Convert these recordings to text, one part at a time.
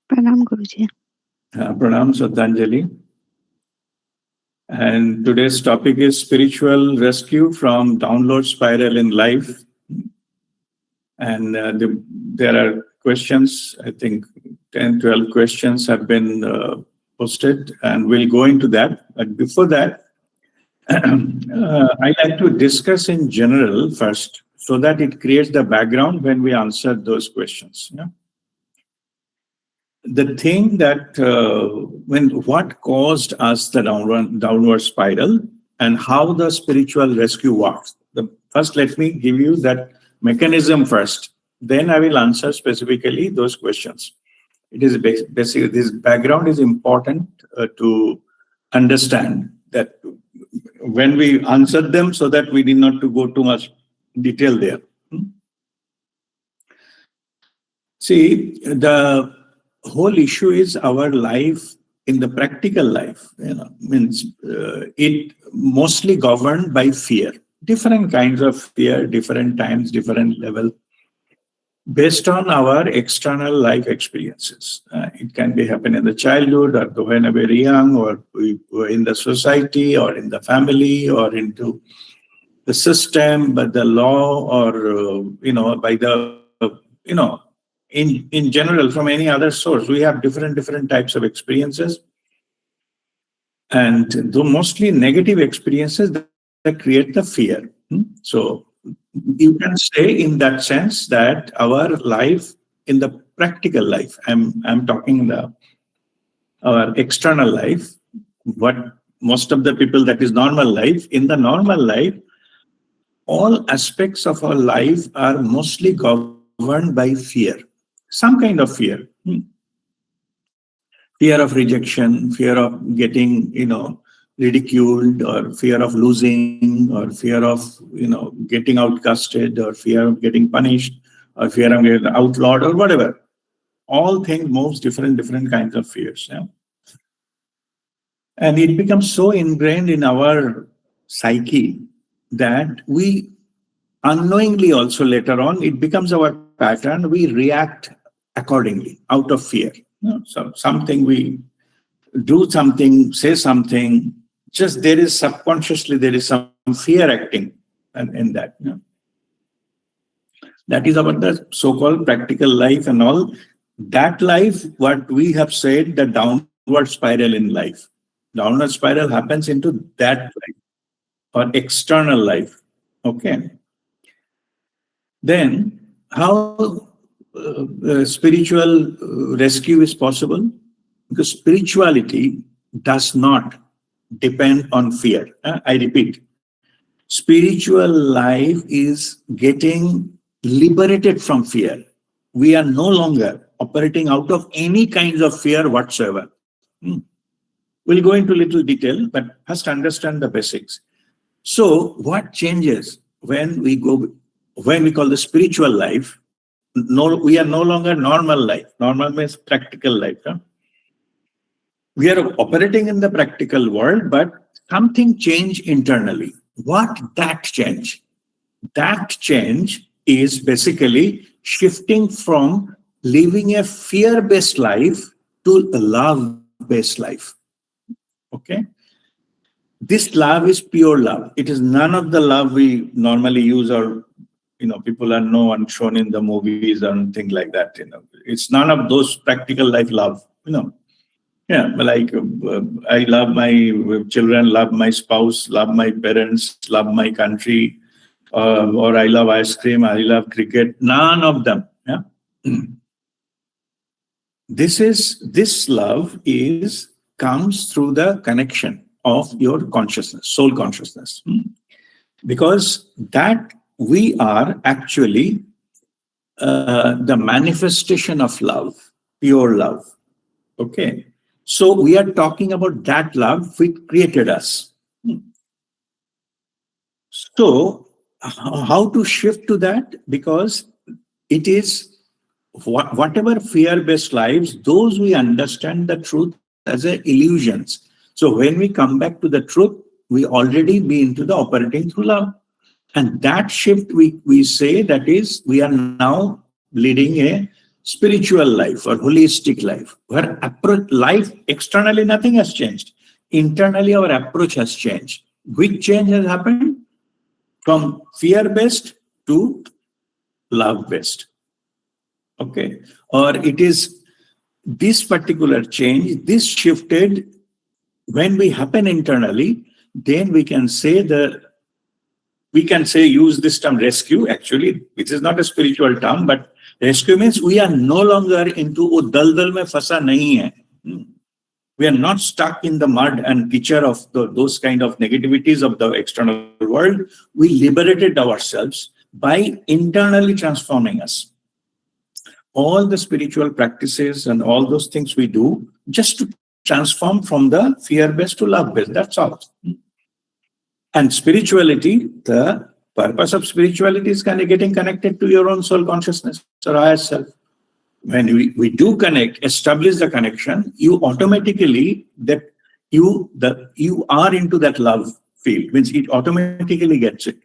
Pranam Guruji. Pranam Satanjali. And today's topic is spiritual rescue from downward spiral in life. And there are questions, I think 10, 12 questions have been posted, and we'll go into that. But before that, I like to discuss in general first so that it creates the background when we answer those questions. Yeah? The thing that what caused us the downward spiral and how the spiritual rescue works. First, let me give you that mechanism first. Then I will answer specifically those questions. It is basically this background is important to understand that when we answer them, so that we need not to go too much detail there. See, the whole issue is our life in the practical life, means it mostly governed by fear, different kinds of fear, different times, different level, based on our external life experiences. It can be happen in the childhood or when we were young, or we were in the society or in the family or into the system, by the law, or by the in general from any other source. We have different types of experiences, and though mostly negative experiences that create the fear. So you can say in that sense that our life in the practical life, I'm talking our external life, what most of the people, that is normal life. In the normal life, all aspects of our life are mostly governed by fear, some kind of fear. Fear of rejection, fear of getting, ridiculed, or fear of losing, or fear of, getting outcasted, or fear of getting punished, or fear of getting outlawed, or whatever. All things moves different kinds of fears. Yeah? And it becomes so ingrained in our psyche that we unknowingly also later on, it becomes our pattern. We react accordingly out of fear. So something we do, something, say something, just there is subconsciously, there is some fear acting in that. That is about the so-called practical life and all. That life, what we have said, the downward spiral in life. Downward spiral happens into that life or external life. Okay. Then how spiritual rescue is possible? Because spirituality does not depend on fear. I repeat, spiritual life is getting liberated from fear. We are no longer operating out of any kinds of fear whatsoever. We'll go into little detail, but first understand the basics. So what changes when we call the spiritual life? No, we are no longer normal life. Normal means practical life. We are operating in the practical world, but something changed internally. What that change? That change is basically shifting from living a fear-based life to a love-based life. Okay? This love is pure love. It is none of the love we normally use, or people are known and shown in the movies and things like that. It's none of those practical life love. Yeah, like I love my children, love my spouse, love my parents, love my country, or I love ice cream, I love cricket. None of them. Yeah. This love comes through the connection of your consciousness, soul consciousness, because that we are actually the manifestation of love, pure love. Okay. So we are talking about that love which created us. So how to shift to that? Because it is whatever fear-based lives, those we understand the truth as illusions. So when we come back to the truth, we already be into the operating through love. And that shift we say that is, we are now leading a spiritual life or holistic life, where approach life externally nothing has changed. Internally, our approach has changed. Which change has happened? From fear-based to love-based. Okay. Or it is this particular change, this shifted when we happen internally, then we can say use this term rescue, actually, which is not a spiritual term, but rescue means we are no longer into wo daldal mein fasa nahi hai. We are not stuck in the mud and picture of those kind of negativities of the external world. We liberated ourselves by internally transforming us. All the spiritual practices and all those things we do just to transform from the fear-based to love-based. That's all. And spirituality, the purpose of spirituality is kind of getting connected to your own soul consciousness or higher self. When we do connect, establish the connection, you automatically you are into that love field, means it automatically gets it.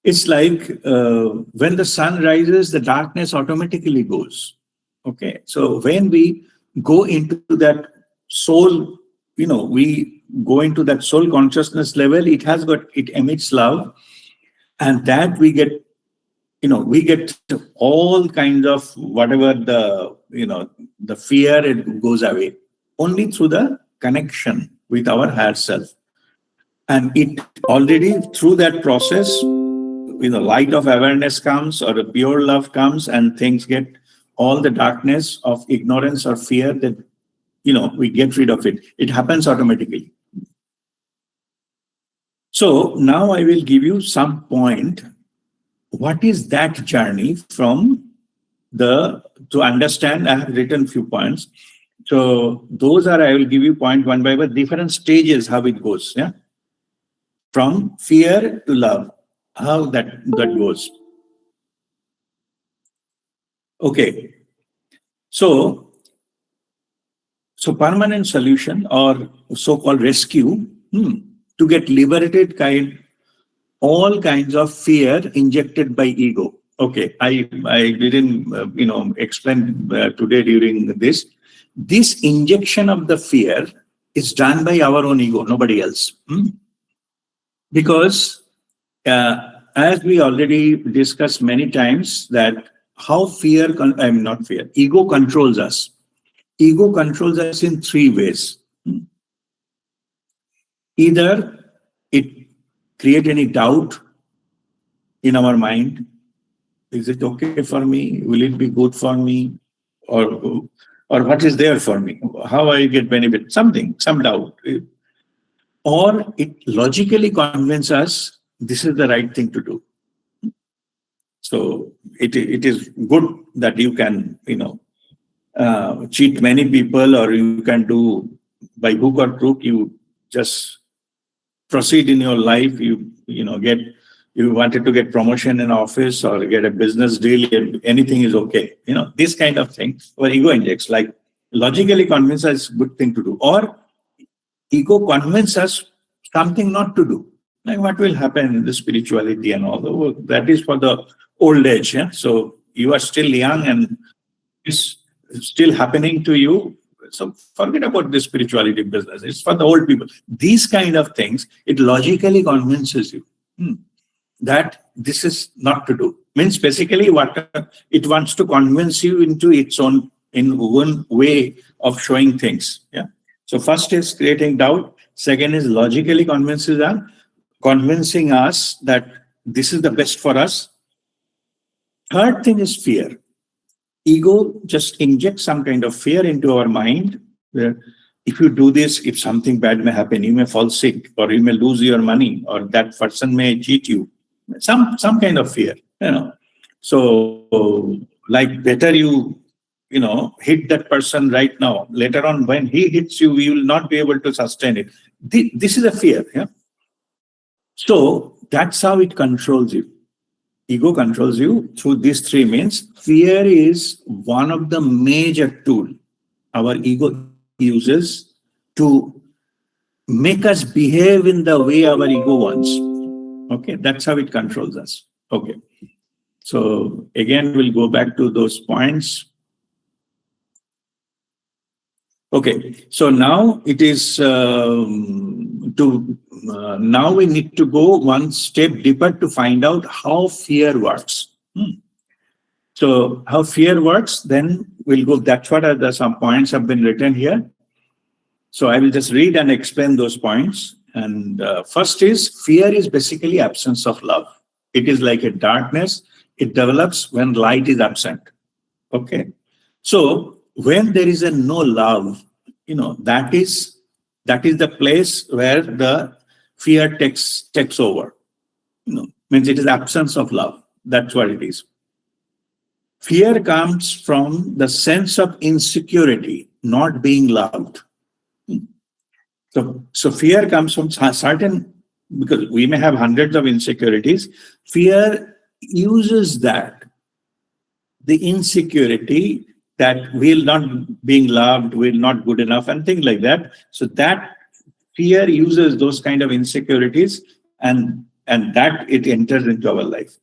It's like when the sun rises, the darkness automatically goes. Okay, so when we go into that soul, we go into that soul consciousness level, it emits love, and that we get all kinds of whatever the fear, it goes away only through the connection with our higher self. And it already through that process, light of awareness comes or a pure love comes, and things get all the darkness of ignorance or fear that, we get rid of it. It happens automatically. So now I will give you some point. What is that journey from to understand? I have written few points. So those are, I will give you point one by one, different stages, how it goes. Yeah. From fear to love, how that goes. Okay. So permanent solution or so-called rescue, to get liberated all kinds of fear injected by ego. Okay, I didn't explain today during this. This injection of the fear is done by our own ego, nobody else. Because as we already discussed many times, that how ego controls us. Ego controls us in three ways. Either it create any doubt in our mind. Is it okay for me? Will it be good for me? Or what is there for me? How I get benefit? Some doubt. Or it logically convinces us this is the right thing to do. So it is good that you can, cheat many people, or you can do by hook or crook, you just proceed in your life. You wanted to get promotion in office or get a business deal, anything is okay. This kind of thing where ego injects, like logically convince us good thing to do, or ego convince us something not to do. Like what will happen in the spirituality and all the work, that is for the old age. Yeah? So you are still young and it's still happening to you. So forget about this spirituality business. It's for the old people. These kind of things, it logically convinces you that this is not to do. Means basically what it wants to convince you into its own, in one way of showing things. Yeah. So first is creating doubt. Second is logically convincing us that this is the best for us. Third thing is fear. Ego just injects some kind of fear into our mind, where if you do this, if something bad may happen, you may fall sick, or you may lose your money, or that person may cheat you. Some kind of fear, So like better you hit that person right now. Later on, when he hits you, you will not be able to sustain it. This is a fear. Yeah. So that's how it controls you. Ego controls you through these three means. Fear is one of the major tools our ego uses to make us behave in the way our ego wants. Okay, that's how it controls us. Okay. So again, we'll go back to those points. Okay, so now it is now we need to go one step deeper to find out how fear works. So how fear works, then we'll go. That's what some points have been written here. So I will just read and explain those points. And first is, fear is basically absence of love. It is like a darkness. It develops when light is absent. Okay. So when there is a no love, that is the place where the fear takes over. Means it is absence of love. That's what it is. Fear comes from the sense of insecurity, not being loved. So fear comes from certain, because we may have hundreds of insecurities. Fear uses that, the insecurity that we're not being loved, we're not good enough, and things like that. So that fear uses those kind of insecurities, and that it enters into our life.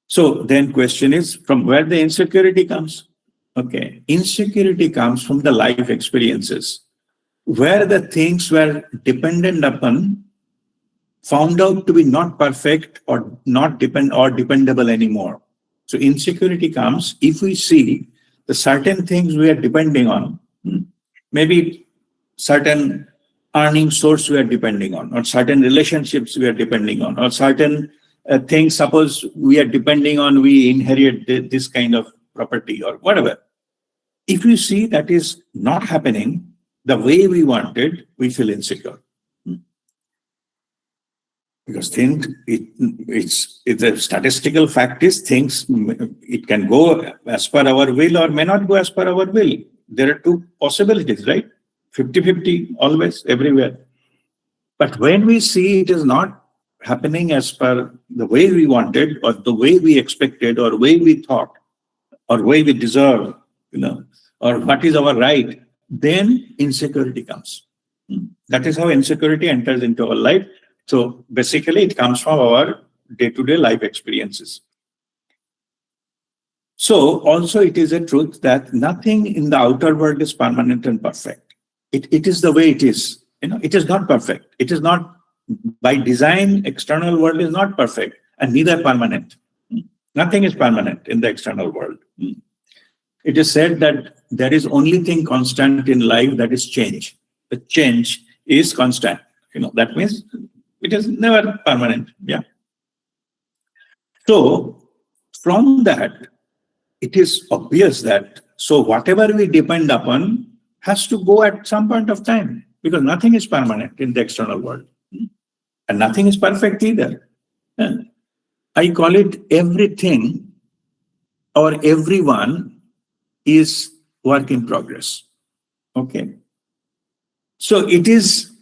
So then question is, from where the insecurity comes? Okay, insecurity comes from the life experiences, where the things were dependent upon found out to be not perfect or not dependable anymore. So insecurity comes if we see the certain things we are depending on, maybe certain earning source we are depending on, or certain relationships we are depending on, or certain things, suppose we are depending on, we inherit this kind of property or whatever. If you see that is not happening the way we wanted, we feel insecure. Because it's a statistical fact is things, it can go as per our will or may not go as per our will. There are two possibilities, right? 50-50 always, everywhere. But when we see it is not happening as per the way we wanted, or the way we expected, or way we thought, or way we deserve, or what is our right, then insecurity comes. That is how insecurity enters into our life. So basically it comes from our day-to-day life experiences. So also it is a truth that nothing in the outer world is permanent and perfect. It is the way it is. It is not perfect. It is not, by design, external world is not perfect and neither permanent. Nothing is permanent in the external world. It is said that there is only thing constant in life, that is change. The change is constant. That means it is never permanent. Yeah. So from that, it is obvious that so whatever we depend upon has to go at some point of time, because nothing is permanent in the external world. And nothing is perfect either. I call it everything or everyone is work in progress. Okay. So it is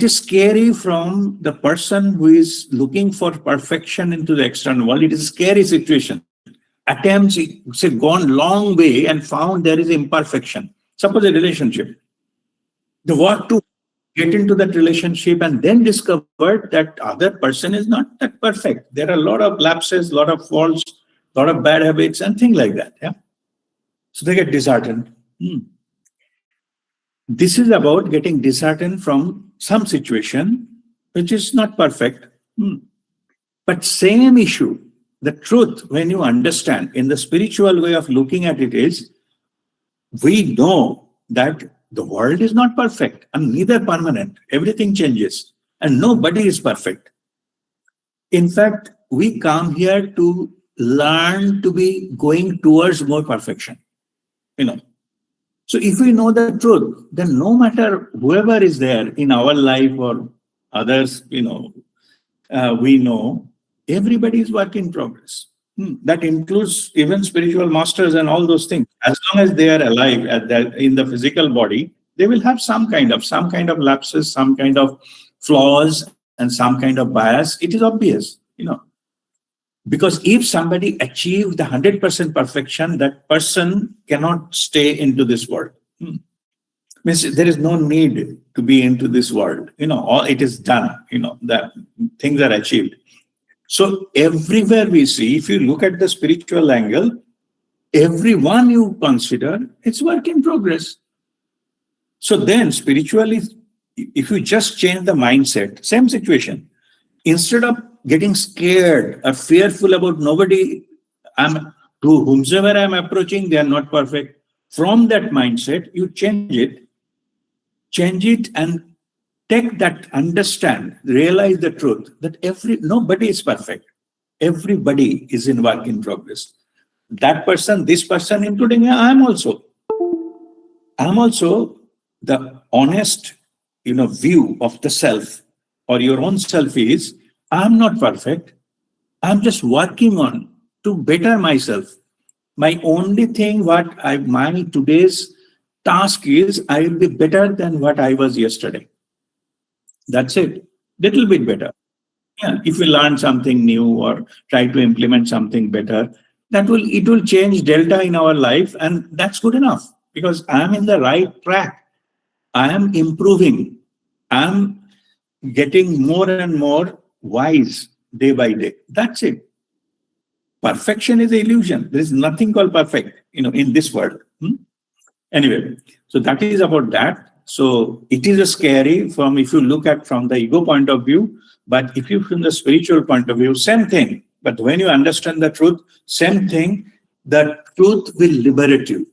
scary from the person who is looking for perfection into the external world. It is a scary situation. Attempts, say, gone long way and found there is imperfection. Suppose a relationship. The work to get into that relationship and then discovered that other person is not that perfect. There are a lot of lapses, a lot of faults, a lot of bad habits and things like that. Yeah. So they get disheartened. This is about getting disheartened from some situation which is not perfect. But same issue, the truth, when you understand in the spiritual way of looking at it is, we know that the world is not perfect and neither permanent. Everything changes and nobody is perfect. In fact, we come here to learn to be going towards more perfection. So if we know the truth, then no matter whoever is there in our life or others, we know everybody is work in progress. That includes even spiritual masters and all those things. As long as they are alive in the physical body, they will have some kind of lapses, some kind of flaws, and some kind of bias. It is obvious, because if somebody achieved the 100% perfection, that person cannot stay into this world. Means there is no need to be into this world. All it is done. The things are achieved. So everywhere we see, if you look at the spiritual angle, everyone you consider, it's work in progress. So then spiritually, if you just change the mindset, same situation, instead of getting scared or fearful about nobody, I'm to whomsoever I'm approaching, they are not perfect. From that mindset, you change it and take that, understand, realize the truth that nobody is perfect. Everybody is in work in progress. That person, this person, including me, I'm also the honest, view of the self or your own self is, I'm not perfect. I'm just working on to better myself. My only thing, my today's task is, I will be better than what I was yesterday. That's it. Little bit better. Yeah. If we learn something new or try to implement something better, it will change delta in our life, and that's good enough because I'm in the right track. I am improving. I'm getting more and more wise day by day. That's it. Perfection is an illusion. There is nothing called perfect, in this world. Anyway, so that is about that. So it is a scary from if you look at from the ego point of view, but if you from the spiritual point of view, same thing. But when you understand the truth, same thing. The truth will liberate you.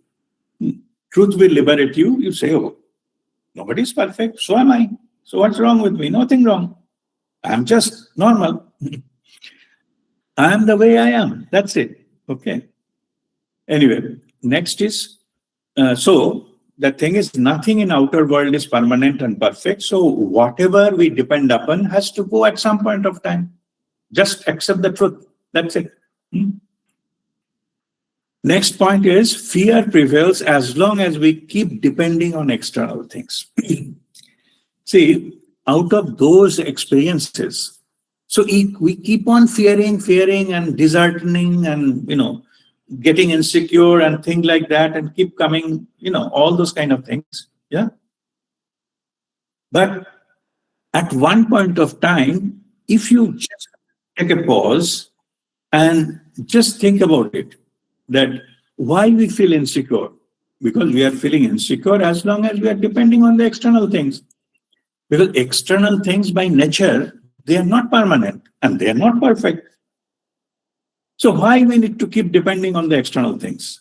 Truth will liberate you. You say, oh, nobody is perfect. So am I. So what's wrong with me? Nothing wrong. I'm just normal. I am the way I am. That's it. Okay. Anyway, next is so the thing is, nothing in outer world is permanent and perfect. So whatever we depend upon has to go at some point of time. Just accept the truth. That's it. Next point is fear prevails as long as we keep depending on external things. See, out of those experiences, so we keep on fearing and disheartening and, getting insecure and things like that and keep coming, all those kind of things. Yeah. But at one point of time, if you just take a pause and just think about it, that why we feel insecure? Because we are feeling insecure as long as we are depending on the external things. Because external things by nature, they are not permanent and they are not perfect. So why we need to keep depending on the external things?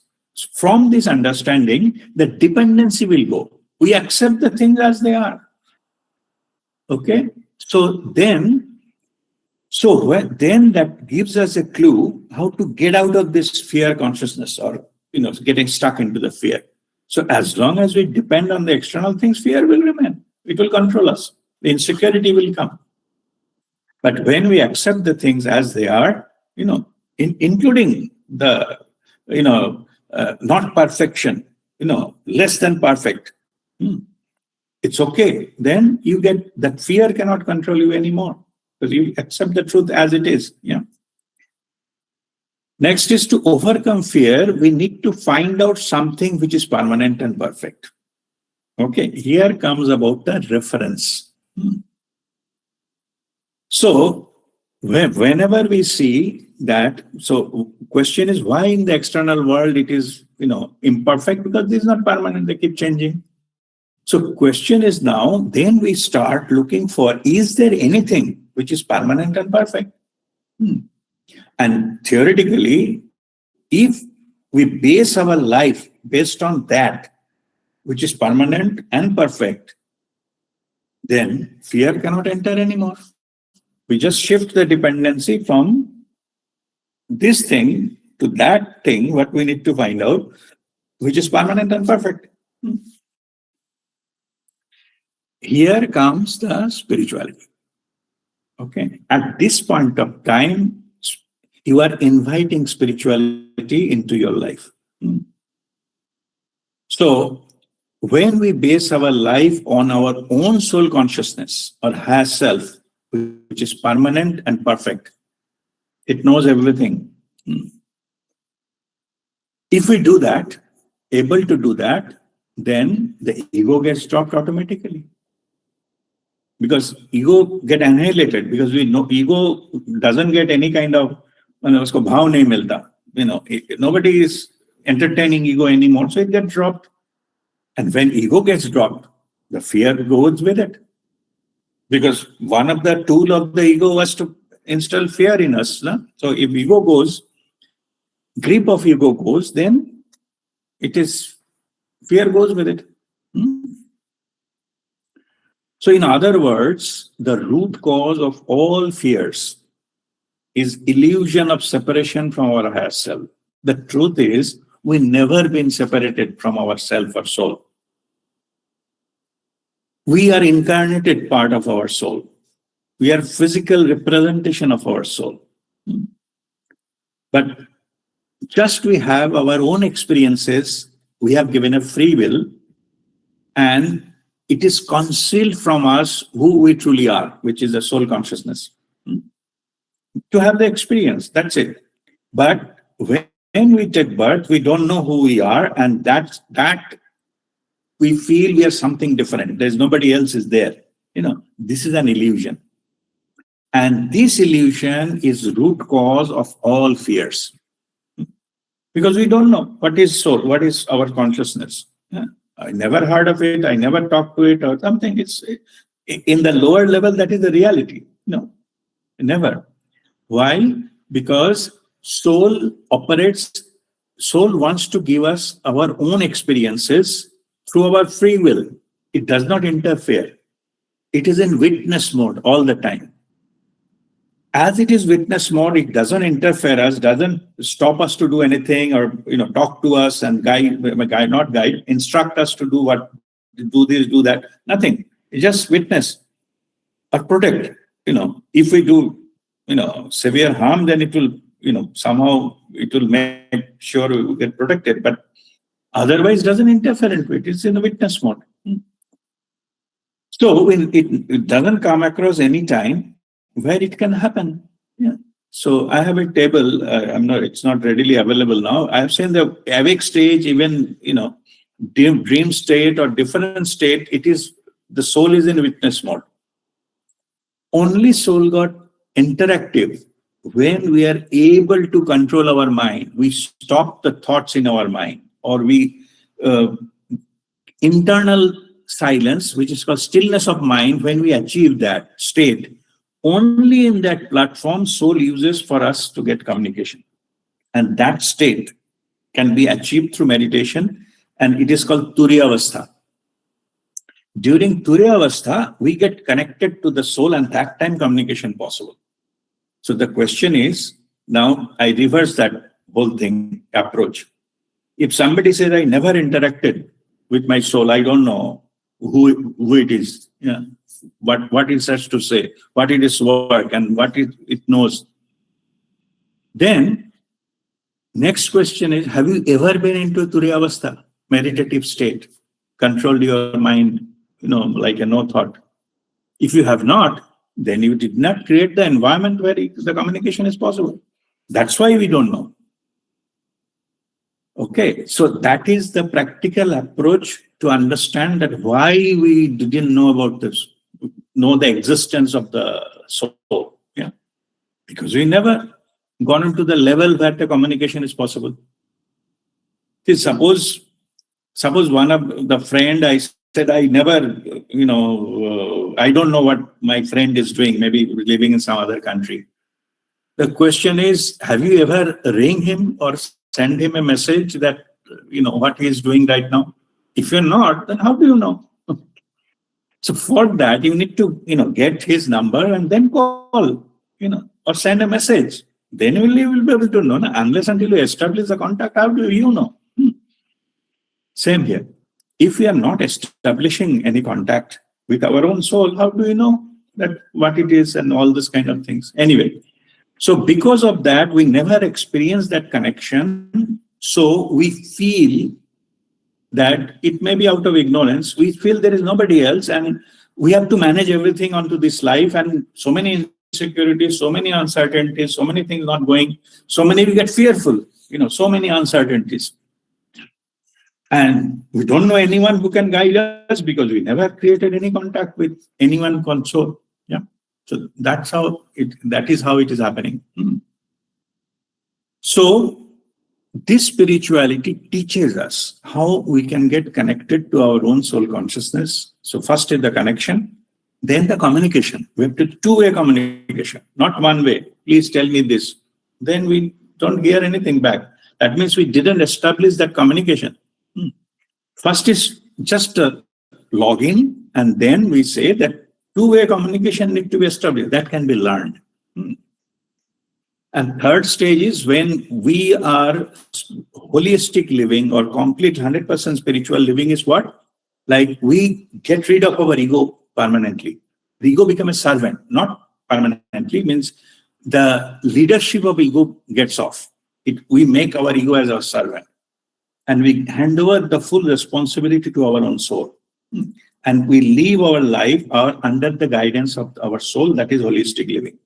From this understanding, the dependency will go. We accept the things as they are. Okay? Then that gives us a clue how to get out of this fear consciousness or, getting stuck into the fear. So as long as we depend on the external things, fear will remain. It will control us. The insecurity will come. But when we accept the things as they are, including the, not perfection, less than perfect, it's okay. Then you get that fear cannot control you anymore because you accept the truth as it is. Yeah. Next is to overcome fear, we need to find out something which is permanent and perfect. Okay, here comes about the reference. So whenever we see that, so question is why in the external world it is, imperfect, because this is not permanent, they keep changing. So question is now, then we start looking for, is there anything which is permanent and perfect? And theoretically, if we base our life based on that, which is permanent and perfect, then fear cannot enter anymore. We just shift the dependency from this thing to that thing, what we need to find out, which is permanent and perfect. Here comes the spirituality. Okay. At this point of time, you are inviting spirituality into your life. So when we base our life on our own soul consciousness or higher self, which is permanent and perfect, it knows everything. If we do that, able to do that, then the ego gets dropped automatically. because ego get annihilated, because we know ego doesn't get any kind of, usko bhav nahi milta. Nobody is entertaining ego anymore, so it gets dropped. And when ego gets dropped, the fear goes with it. Because one of the tool of the ego was to instill fear in us. No? So if ego goes, grip of ego goes, then it is, fear goes with it. So in other words, the root cause of all fears is illusion of separation from our higher self. The truth is, we've never been separated from our self or soul. We are incarnated part of our soul. We are physical representation of our soul. But just we have our own experiences, we have given a free will, and it is concealed from us who we truly are, which is the soul consciousness. To have the experience, that's it. But when we take birth, we don't know who we are, and that we feel we are something different. There's nobody else is there. This is an illusion. And this illusion is root cause of all fears. Because we don't know what is soul, what is our consciousness. I never heard of it, I never talked to it or something. It's in the lower level, that is the reality. No, never. Why? Because soul wants to give us our own experiences through our free will. It does not interfere. It is in witness mode all the time. As it is witness mode, it doesn't interfere us, doesn't stop us to do anything, or talk to us and instruct us to do this, do that. Nothing. It's just witness or protect. If we do severe harm, then it will somehow it will make sure we get protected. But otherwise, doesn't interfere into it. It's in the witness mode. So it doesn't come across any time where it can happen. So I have a table. It's not readily available now. I have seen the awake stage, even dream state or different state. It is the soul is in witness mode. Only soul got interactive when we are able to control our mind. We stop the thoughts in our mind, or we internal silence, which is called stillness of mind. When we achieve that state, only in that platform soul uses for us to get communication. And that state can be achieved through meditation, and it is called Turiya Avastha. During Turiya Avastha, we get connected to the soul, and that time communication possible. So the question is, now I reverse that whole thing approach. If somebody says, I never interacted with my soul, I don't know who it is. What it has to say, what it is work, and what it knows. Then, next question is, have you ever been into Turiya Avastha, meditative state, controlled your mind, like a no thought? If you have not, then you did not create the environment where the communication is possible. That's why we don't know. Okay, so that is the practical approach to understand that why we didn't know about this. Know the existence of the soul, because we never gone into the level where the communication is possible. See, suppose one of the friend, I said, I never, I don't know what my friend is doing, maybe living in some other country. The question is, have you ever ring him or send him a message that, what he is doing right now? If you're not, then how do you know? So for that, you need to, get his number and then call, or send a message. Then you will be able to know. Unless until you establish the contact, how do you know? Same here. If we are not establishing any contact with our own soul, how do you know that what it is and all this kind of things? Anyway, so because of that, we never experience that connection. So we feel that it may be out of ignorance. We feel there is nobody else, and we have to manage everything onto this life, and so many insecurities, so many uncertainties, so many things not going, so many we get fearful, so many uncertainties. And we don't know anyone who can guide us because we never created any contact with anyone called soul. Yeah. So that is how it is happening. So this spirituality teaches us how we can get connected to our own soul consciousness. So first is the connection, then the communication. We have to two-way communication, not one way. Please tell me this. Then we don't hear anything back. That means we didn't establish that communication. First is just a login, and then we say that two-way communication need to be established. That can be learned. And third stage is when we are holistic living or complete 100% spiritual living is what? Like we get rid of our ego permanently. The ego become a servant, not permanently, means the leadership of ego gets off. We make our ego as our servant. And we hand over the full responsibility to our own soul. And we live our life under the guidance of our soul, that is holistic living.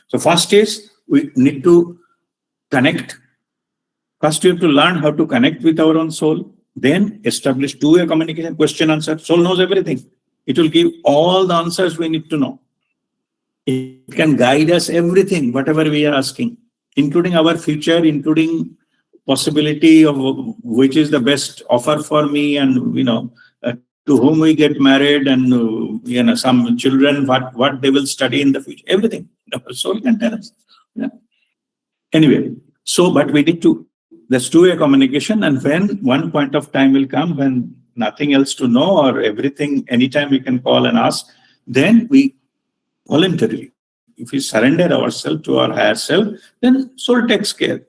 So first is we need to connect. First we have to learn how to connect with our own soul, then establish two-way communication, question, answer. Soul knows everything. It will give all the answers we need to know. It can guide us everything, whatever we are asking, including our future, including possibility of which is the best offer for me, and to whom we get married, and some children what they will study in the future. Everything the soul can tell us. Yeah. Anyway, but we need to. There's two-way communication, and when one point of time will come when nothing else to know or everything, anytime we can call and ask, then we voluntarily, if we surrender ourselves to our higher self, then soul takes care.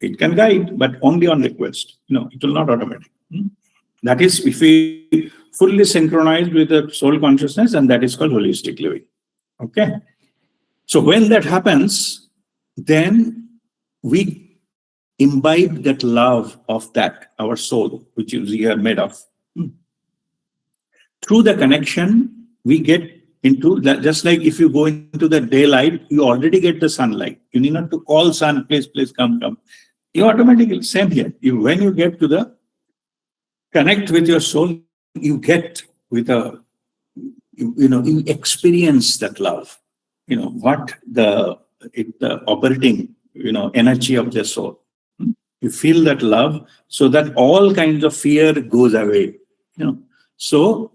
It can guide, but only on request. It will not automatic. That is if we fully synchronize with the soul consciousness, and that is called holistic living. Okay. So when that happens, then we imbibe that love of that, our soul, which we are made of. Through the connection, we get into that. Just like if you go into the daylight, you already get the sunlight. You need not to call sun, please come. You automatically, same here. When you get to the connect with your soul, you get with you experience that love. What the operating, energy of the soul. You feel that love, so that all kinds of fear goes away. So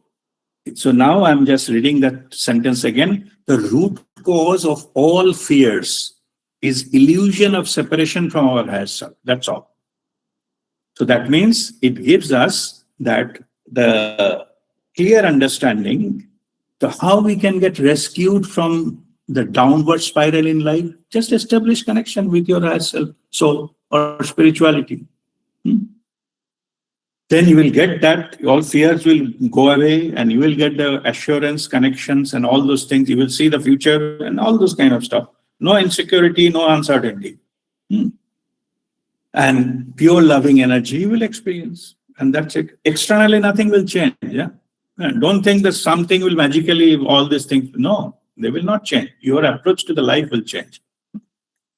now I'm just reading that sentence again. The root cause of all fears is illusion of separation from our higher self. That's all. So that means it gives us that the clear understanding to how we can get rescued from the downward spiral in life. Just establish connection with your higher self, soul, or spirituality. Then you will get that all fears will go away, and you will get the assurance, connections, and all those things. You will see the future and all those kind of stuff. No insecurity, no uncertainty. And pure loving energy you will experience. And that's it. Externally, nothing will change. Yeah. Don't think that something will magically, all these things. No, they will not change. Your approach to the life will change.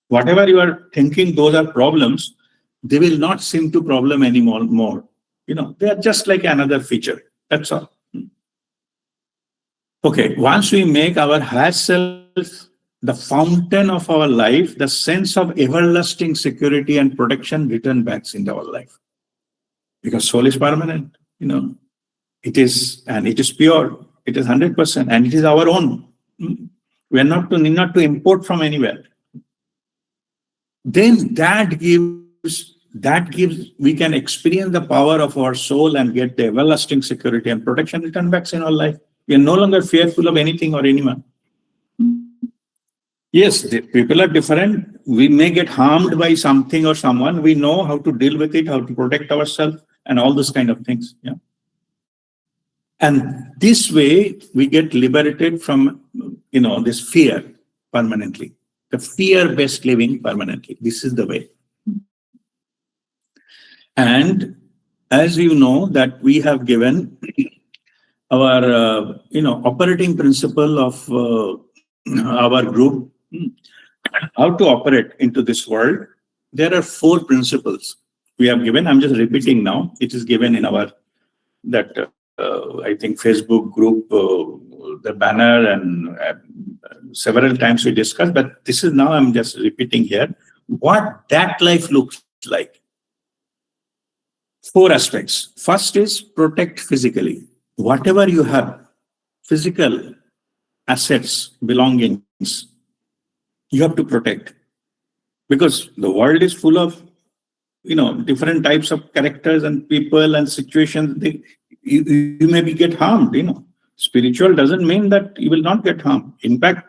Whatever you are thinking, those are problems. They will not seem to problem anymore. They are just like another feature. That's all. Okay. Once we make our higher self the fountain of our life, the sense of everlasting security and protection return back into our life. Because soul is permanent, it is, and it is pure, it is 100%, and it is our own. We are not to import from anywhere. Then that gives, we can experience the power of our soul and get the everlasting security and protection return back in our life. We are no longer fearful of anything or anyone. Yes, the people are different. We may get harmed by something or someone. We know how to deal with it, how to protect ourselves, and all those kind of things. Yeah. And this way, we get liberated from, this fear permanently. The fear-based living permanently. This is the way. And as you know, that we have given our, operating principle of our group, how to operate into this world. There are 4 principles we have given. I'm just repeating now. It is given in our I think Facebook group, the banner, and several times we discussed. But this is now I'm just repeating here what that life looks like. 4 aspects. First is protect physically. Whatever you have, physical assets, belongings, you have to protect, because the world is full of different types of characters and people and situations. You maybe get harmed. Spiritual doesn't mean that you will not get harmed. In fact,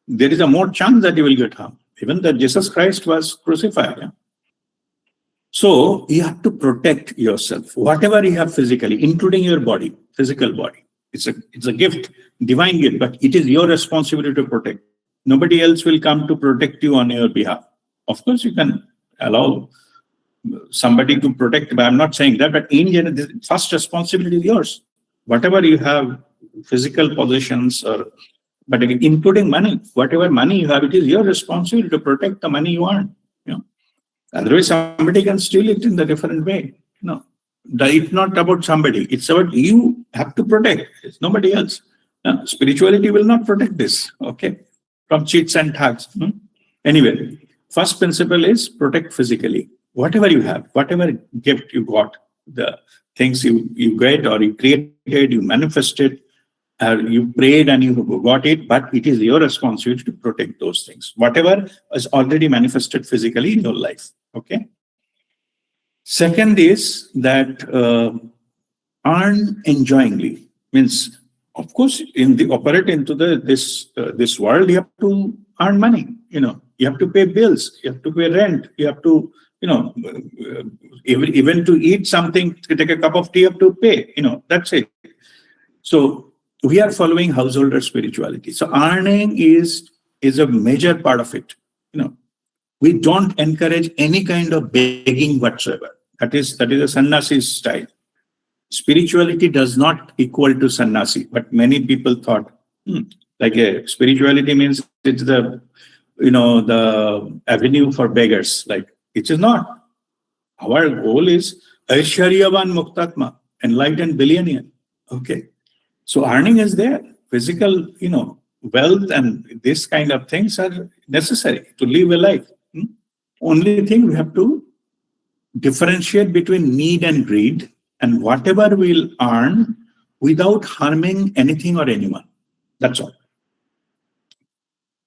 there is a more chance that you will get harmed. Even that Jesus Christ was crucified. Yeah? So you have to protect yourself, whatever you have physically, including your body, physical body. It's a gift, divine gift, but it is your responsibility to protect. Nobody else will come to protect you on your behalf. Of course, you can allow somebody to protect, but I'm not saying that. But in general, the first responsibility is yours. Whatever you have, physical possessions, but again, including money, whatever money you have, it is your responsibility to protect the money you earn. Otherwise, somebody can steal it in the different way. It's not about somebody. It's about you have to protect. It's nobody else. Spirituality will not protect this. Okay, from cheats and thugs. Anyway, first principle is protect physically. Whatever you have, whatever gift you got, the things you get or you created, you manifested, you prayed and you got it, but it is your responsibility to protect those things. Whatever is already manifested physically in your life. Okay. Second is that earn enjoyingly. Means, of course, operate into this world, you have to earn money. You have to pay bills, you have to pay rent, you have to even to eat something, to take a cup of tea, you have to pay. That's it. So we are following householder spirituality. So earning is a major part of it. We don't encourage any kind of begging whatsoever. That is a sannyasi style. Spirituality does not equal to sannyasi, but many people thought spirituality means it's the avenue for beggars. Like, it is not. Our goal is Aishwaryavan Muktatma, enlightened billionaire. Okay. So earning is there. Physical, wealth and this kind of things are necessary to live a life. Only thing we have to differentiate between need and greed, and whatever we'll earn without harming anything or anyone. That's all.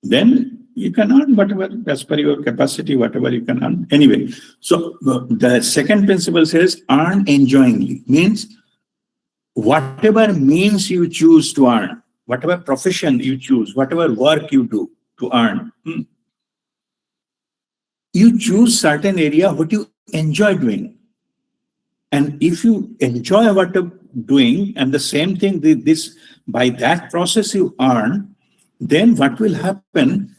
Then you can earn whatever, as per your capacity, whatever you can earn. Anyway, so the second principle says earn enjoyingly. Means whatever means you choose to earn, whatever profession you choose, whatever work you do to earn, you choose certain area what you enjoy doing. And if you enjoy what you're doing, and the same thing, by that process you earn, then what will happen,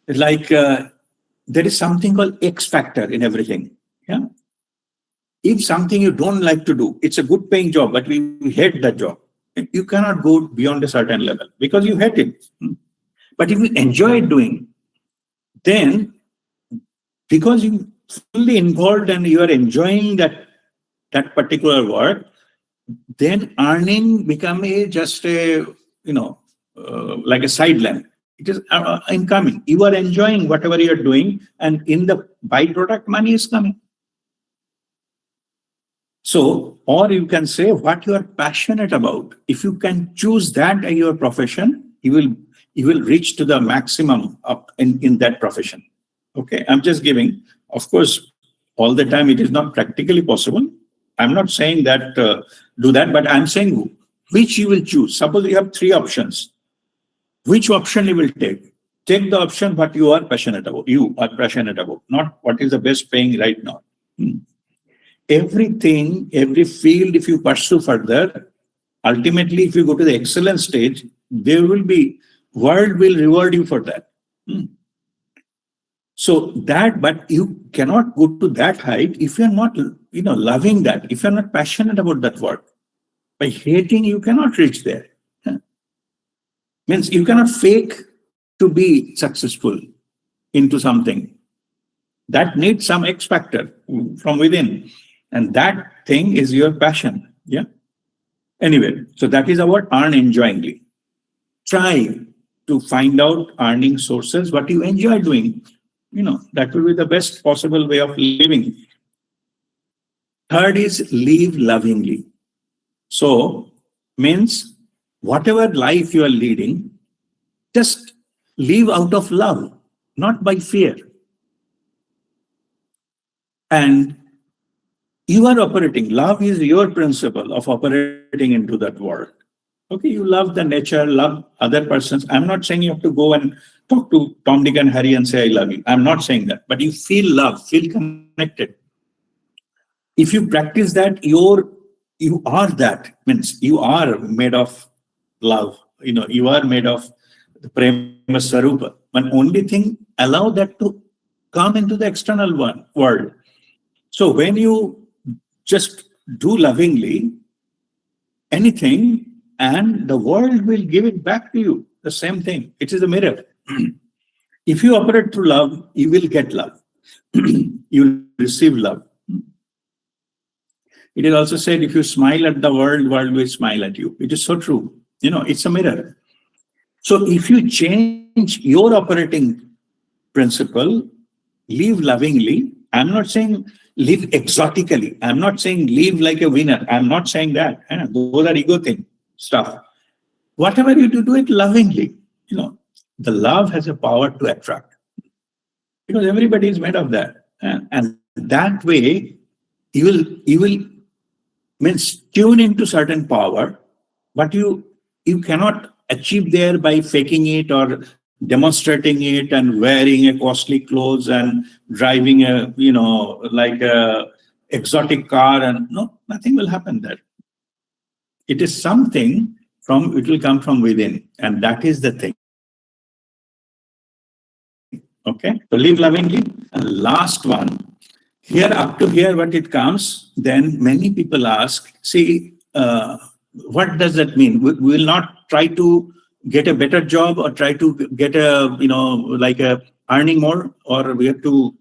like there is something called X factor in everything. Yeah. If something you don't like to do, it's a good paying job, but we hate that job, you cannot go beyond a certain level because you hate it. But if you enjoy doing, then because you fully involved and you are enjoying that particular work, then earning become just a like a sideline. It is incoming. You are enjoying whatever you are doing, and in the byproduct, money is coming. So, or you can say what you are passionate about. If you can choose that as your profession, you will reach to the maximum in that profession. Okay, I'm just giving. Of course, all the time it is not practically possible. I'm not saying that do that, but I'm saying which you will choose. Suppose you have 3 options. Which option you will take? Take the option what you are passionate about. You are passionate about, not what is the best paying right now. Everything, every field, if you pursue further, ultimately, if you go to the excellence stage, there will be, world will reward you for that. So that, but you cannot go to that height if you're not, loving that, if you're not passionate about that work. By hating, you cannot reach there. Means you cannot fake to be successful into something. That needs some X factor from within. And that thing is your passion. Yeah. Anyway, so that is our earn enjoyingly. Try to find out earning sources, what you enjoy doing. That will be the best possible way of living. Third is live lovingly. So, means whatever life you are leading, just live out of love, not by fear. And you are operating. Love is your principle of operating into that world. Okay, you love the nature, love other persons. I'm not saying you have to go and talk to Tom, Dick, and Harry and say, I love you. I'm not saying that. But you feel love, feel connected. If you practice that, you are that. Means you are made of love. You are made of the Prema Sarupa. But only thing, allow that to come into the external world. So when you just do lovingly anything, and the world will give it back to you. The same thing. It is a mirror. If you operate through love, you will get love. You will receive love. It is also said, if you smile at the world will smile at you. It is so true. It's a mirror. So if you change your operating principle, live lovingly. I'm not saying live exotically. I'm not saying live like a winner. I'm not saying that. Those are ego things. Stuff. Whatever you do it lovingly. The love has a power to attract. Because everybody is made of that. And that way, you will means tune into certain power, but you cannot achieve there by faking it or demonstrating it and wearing a costly clothes and driving like a exotic car, and nothing will happen there. It is something it will come from within, and that is the thing. Okay, so live lovingly. And last one, here up to here, what it comes, then many people ask, see, what does that mean? We will not try to get a better job or try to get like a earning more, or we have to,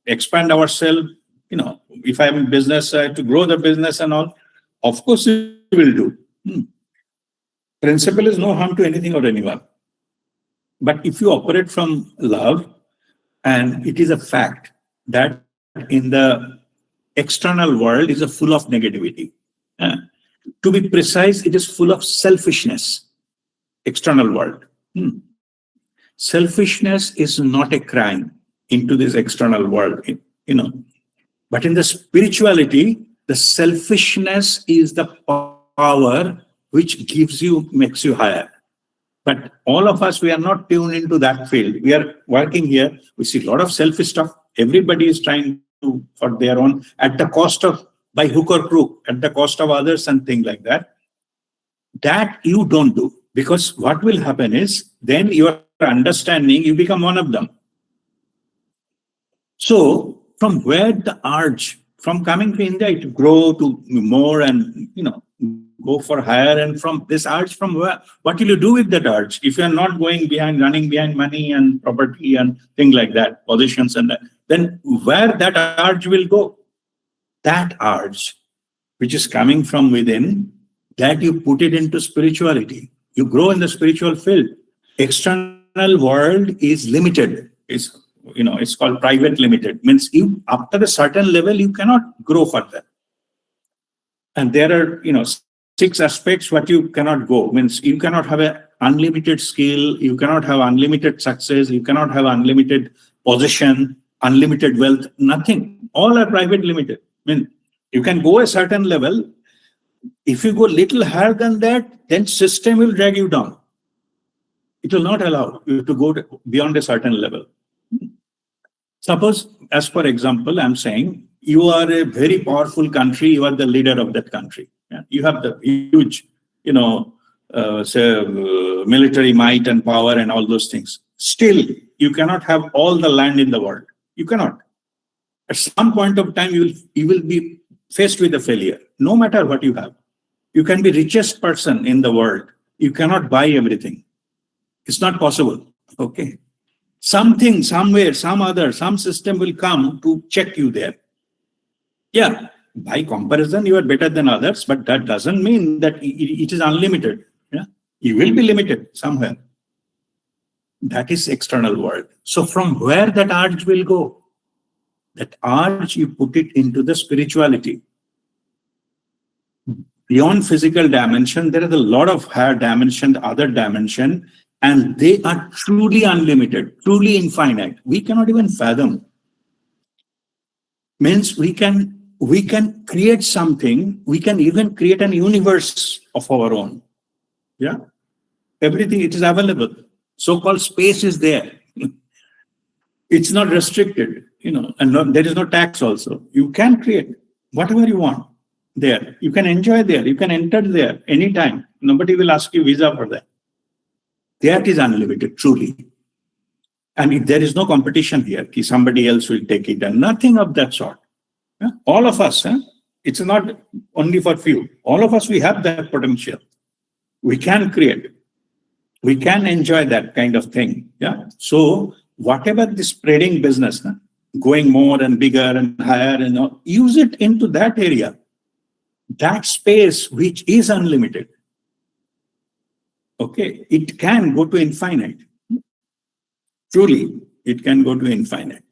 expand ourselves. If I'm in business, I have to grow the business and all. Of course, we will do. Principle is no harm to anything or anyone. But if you operate from love, and it is a fact that in the external world is full of negativity. To be precise, it is full of selfishness. External world. Selfishness is not a crime into this external world, But in the spirituality, the selfishness is the power which makes you higher. But all of us, we are not tuned into that field. We are working here. We see a lot of selfish stuff. Everybody is trying to for their own, at the cost of, by hook or crook, at the cost of others and things like that. That you don't do. Because what will happen is, then your understanding, you become one of them. So, from where the urge, from coming to India, to grow to more and, go for higher, and from this urge, from where, what will you do with that urge? If you are not running behind money and property and things like that, positions and that, then where that urge will go? That urge, which is coming from within, that you put it into spirituality. You grow in the spiritual field. External world is limited. It's called private limited. Means you, after a certain level, you cannot grow further. And there are, 6 aspects what you cannot go. Means you cannot have an unlimited skill, you cannot have unlimited success, you cannot have unlimited position, unlimited wealth, nothing. All are private limited. You can go a certain level. If you go little higher than that, then system will drag you down. It will not allow you to go beyond a certain level. Suppose, as for example, I'm saying, you are a very powerful country, you are the leader of that country. You have the huge, military might and power and all those things. Still, you cannot have all the land in the world. You cannot. At some point of time, you will be faced with a failure, no matter what you have. You can be richest person in the world. You cannot buy everything. It's not possible. Okay. Something, somewhere, some system will come to check you there. Yeah, by comparison, you are better than others, but that doesn't mean that it is unlimited. Yeah, you will be limited somewhere. That is external world. So from where that urge will go? That urge, you put it into the spirituality. Beyond physical dimension, there is a lot of higher dimension, other dimension, and they are truly unlimited, truly infinite. We cannot even fathom. Means we can create something, we can even create an universe of our own. Yeah. Everything, it is available. So-called space is there. It's not restricted, and there is no tax also. You can create whatever you want there. You can enjoy there. You can enter there anytime. Nobody will ask you visa for that. That is unlimited, truly. And there is no competition here. Somebody else will take it, and nothing of that sort. Yeah? All of us, it's not only for few. All of us, we have that potential. We can create. We can enjoy that kind of thing. Yeah. So whatever the spreading business, going more and bigger and higher, and all, use it into that area, that space which is unlimited. Okay, it can go to infinite. Truly, it can go to infinite.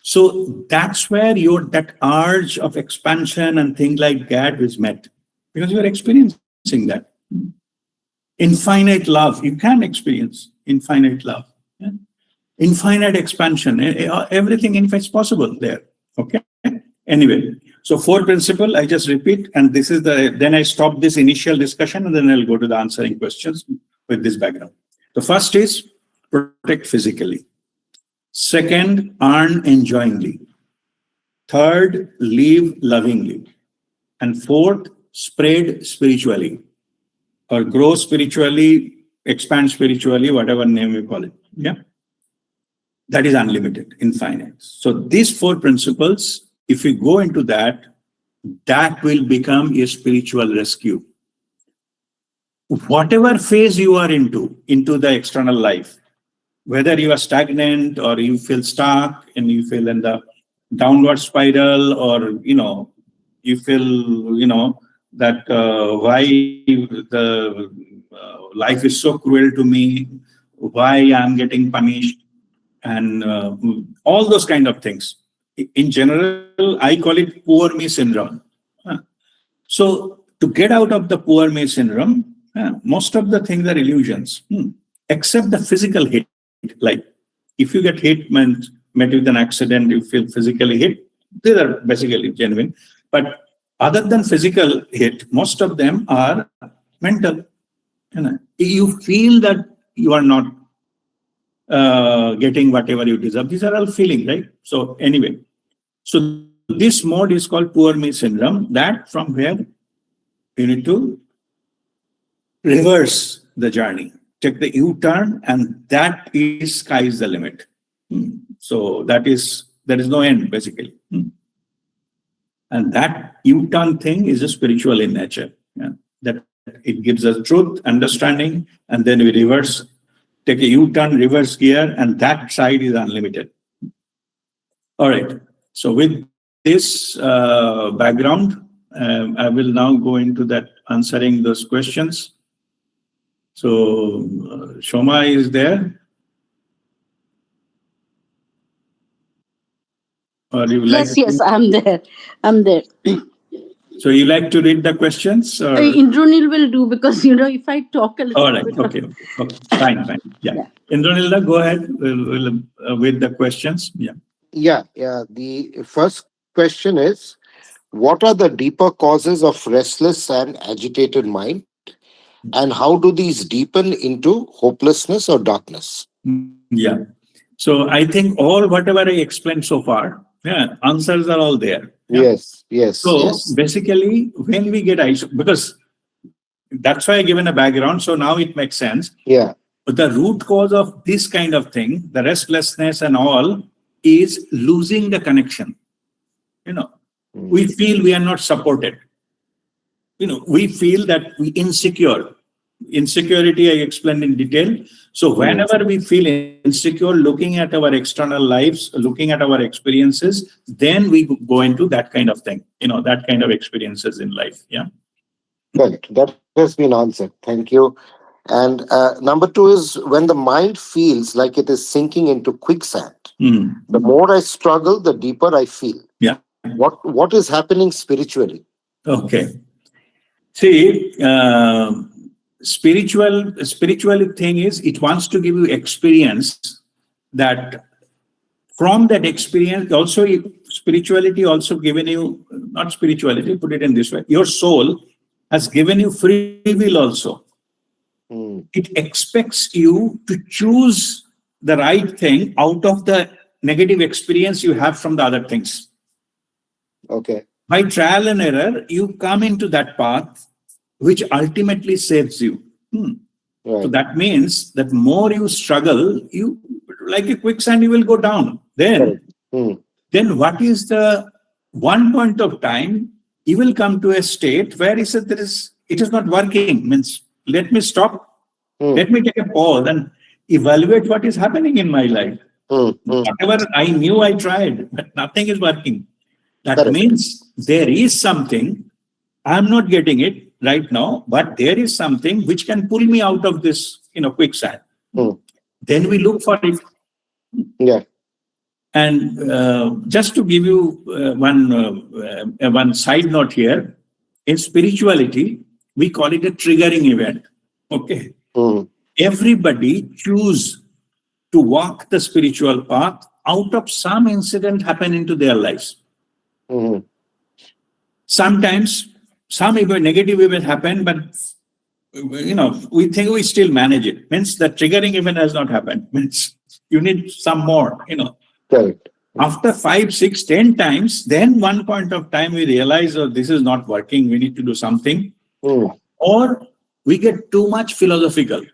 So that's where that urge of expansion and things like that is met, because you are experiencing that. Infinite love, you can experience infinite love. Yeah? Infinite expansion, everything is possible there. Okay. Anyway, so 4 principle, I just repeat, and this is then I stop this initial discussion, and then I'll go to the answering questions with this background. The first is protect physically. Second, earn enjoyingly. Third, live lovingly. And fourth, spread spiritually, or grow spiritually, expand spiritually, whatever name we call it. Yeah. That is unlimited, infinite. So these 4 principles, if we go into that will become a spiritual rescue. Whatever phase you are into the external life, whether you are stagnant or you feel stuck and you feel in the downward spiral, or, you feel, that why the life is so cruel to me, why I'm getting punished, and all those kind of things. In general, I call it poor me syndrome. So to get out of the poor me syndrome, most of the things are illusions, except the physical hit. Like if you get hit, met with an accident, you feel physically hit, these are basically genuine. But other than physical hit, most of them are mental. You feel that you are not getting whatever you deserve. These are all feeling, right? So anyway, so this mode is called poor me syndrome. That from where you need to reverse the journey, take the U-turn, and that is sky is the limit. So there is no end basically. And that U-turn thing is a spiritual in nature. Yeah? That it gives us truth, understanding, and then we reverse, take a U-turn, reverse gear, and that side is unlimited. All right. So with this background, I will now go into that answering those questions. So Shoma is there. Or you Yes, I'm there. So you like to read the questions? Or? Indranil will do, because if I talk a little All right. bit. Okay. Fine. Yeah. Indranil, go ahead with the questions. Yeah. Yeah. The first question is, what are the deeper causes of restless and agitated mind? And how do these deepen into hopelessness or darkness? Yeah. So I think whatever I explained so far, answers are all there. Yeah? Yes. So basically, when we get because that's why I given a background, so now it makes sense. Yeah. But the root cause of this kind of thing, the restlessness and all, is losing the connection. We feel we are not supported. We feel that we insecure. insecurity I explained in detail. So whenever we feel insecure, looking at our external lives, looking at our experiences, then we go into that kind of thing, that kind of experiences in life. Yeah. Correct. That has been answered. Thank you. And number two is when the mind feels like it is sinking into quicksand. The more I struggle, the deeper I feel. Yeah. What is happening spiritually? Okay. See, spiritual thing is it wants to give you experience that from that experience also spirituality also given you, not spirituality, put it in this way, your soul has given you free will also. It expects you to choose the right thing out of the negative experience you have from the other things. Okay. By trial and error, you come into that path which ultimately saves you. Right. So that means that more you struggle, you like a quicksand, you will go down. Then what is the one point of time you will come to a state where he said it is not working. Means let me stop. Let me take a pause and evaluate what is happening in my life. Whatever I knew, I tried, but nothing is working. That means there is something, I'm not getting it right now, but there is something which can pull me out of this, quicksand. Then we look for it. Yeah. And just to give you one side note here, in spirituality, we call it a triggering event. Okay. Everybody choose to walk the spiritual path out of some incident happen into their lives. Sometimes some even negative event happen, but we think we still manage it. Means the triggering event has not happened. Means you need some more. Correct. After 5, 6, 10 times, then one point of time we realize, oh, this is not working. We need to do something, or we get too much philosophical.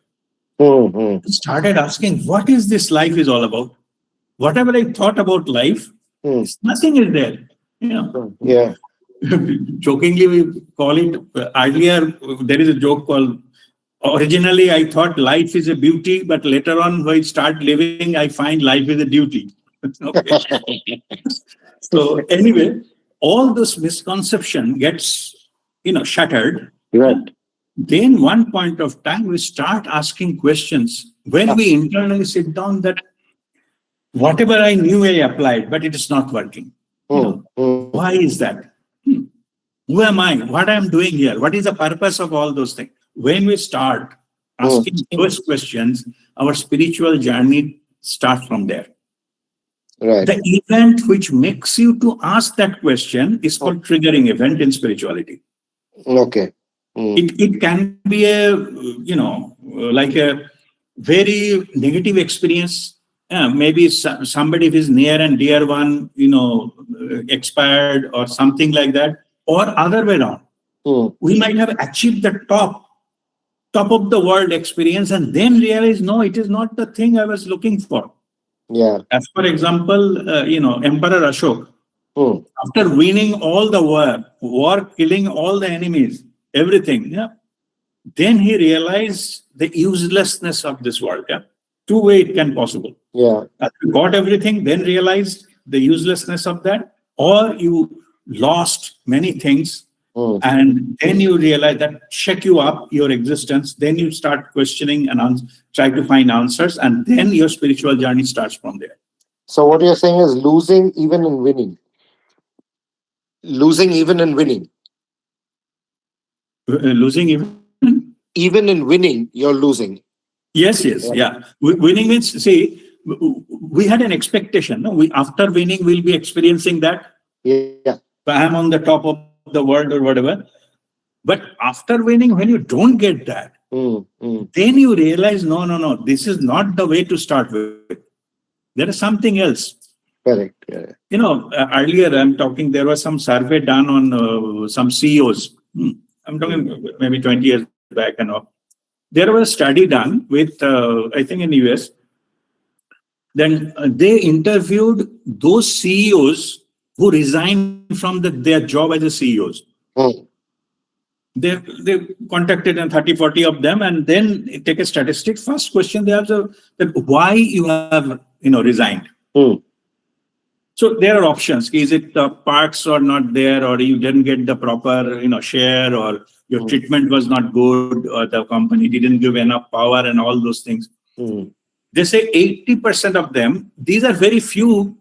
Started asking, what is this life is all about? Whatever I thought about life, nothing is there. Yeah. Jokingly, we call it earlier. There is a joke called. Originally, I thought life is a beauty, but later on, when I start living, I find life is a duty. Okay. So anyway, all this misconception gets shattered. Right. Then one point of time we start asking questions when we internally sit down that whatever I knew I applied, but it is not working. Why is that? Who am I? What I am doing here? What is the purpose of all those things? When we start asking those questions, our spiritual journey starts from there. Right. The event which makes you to ask that question is called triggering event in spirituality. Okay. It can be like a very negative experience. Maybe somebody who is near and dear one, expired or something like that, or other way around. We might have achieved the top of the world experience and then realize, no, it is not the thing I was looking for. Yeah. As for example, Emperor Ashok, after winning all the war, killing all the enemies, everything, then he realized the uselessness of this world. Two ways it can possible. Yeah. You got everything, then realized the uselessness of that, or you lost many things, and then you realize that shake you up your existence. Then you start questioning and try to find answers, and then your spiritual journey starts from there. So what you're saying is losing even in winning. Losing even in winning. Losing even? Even in winning, you're losing. Yes, yeah. Winning means, see, we had an expectation. No? After winning, we'll be experiencing that. Yeah. I'm on the top of the world or whatever. But after winning, when you don't get that, then you realize, no, this is not the way to start with. There is something else. Correct. Yeah. Earlier I'm talking, there was some survey done on some CEOs. I'm talking maybe 20 years back and all. There was a study done with, I think in the US. Then they interviewed those CEOs who resigned from their job as a CEOs. They contacted and 30, 40 of them, and then take a statistic. First question they ask that why you have resigned. Hmm. So there are options. Is it the parts are not there, or you didn't get the proper share, or your treatment was not good, or the company didn't give enough power, and all those things. Hmm. They say 80% of them. These are very few.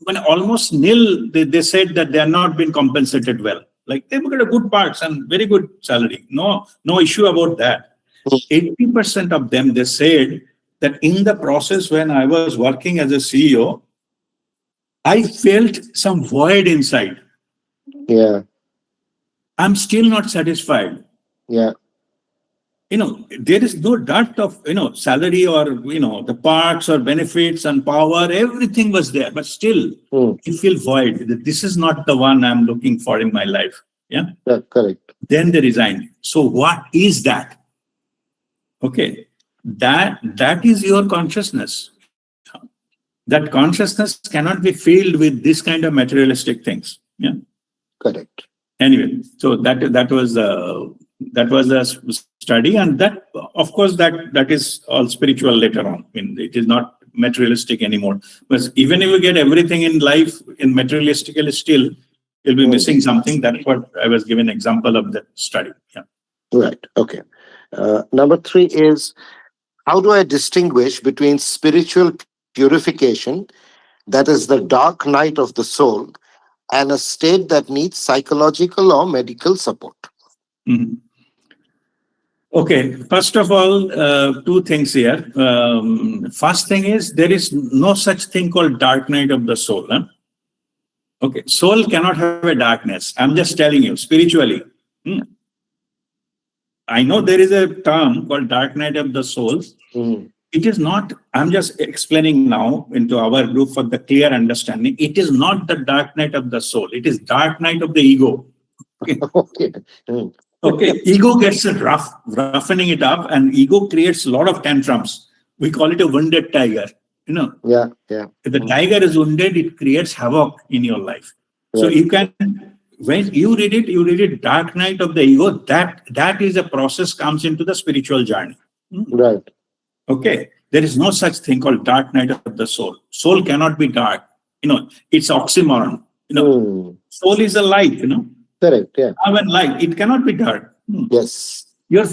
When almost nil, they said that they are not been compensated well. Like they've got a good parts and very good salary. No issue about that. 80% of them, they said that in the process when I was working as a CEO, I felt some void inside. Yeah. I'm still not satisfied. Yeah. There is no dearth of, salary or, the parts or benefits and power, everything was there, but still you feel void. That this is not the one I'm looking for in my life. Yeah. Correct. Then they resigned. So what is that? Okay. That is your consciousness. That consciousness cannot be filled with this kind of materialistic things. Yeah. Correct. Anyway, so that was a study, and that, of course, that is all spiritual later on. I mean, it is not materialistic anymore. But even if you get everything in life in materialistically, still you'll be missing something. That's what I was given example of that study. Yeah. Right. Okay. Number 3 is, how do I distinguish between spiritual purification, that is the dark night of the soul, and a state that needs psychological or medical support? Mhm. Okay, first of all, two things here. First thing is, there is no such thing called dark night of the soul. Huh? Okay, soul cannot have a darkness. I'm just telling you, spiritually. I know there is a term called dark night of the soul. It is not, I'm just explaining now into our group for the clear understanding. It is not the dark night of the soul. It is dark night of the ego. Okay. Okay, ego gets roughening it up, and ego creates a lot of tantrums. We call it a wounded tiger. Yeah. If the tiger is wounded, it creates havoc in your life. Right. So you can, when you read it, dark night of the ego. That is a process comes into the spiritual journey. Right. Okay, there is no such thing called dark night of the soul. Soul cannot be dark. It's oxymoron. Soul is a light. Correct. Yeah. Love and light. It cannot be dark. Yes. Your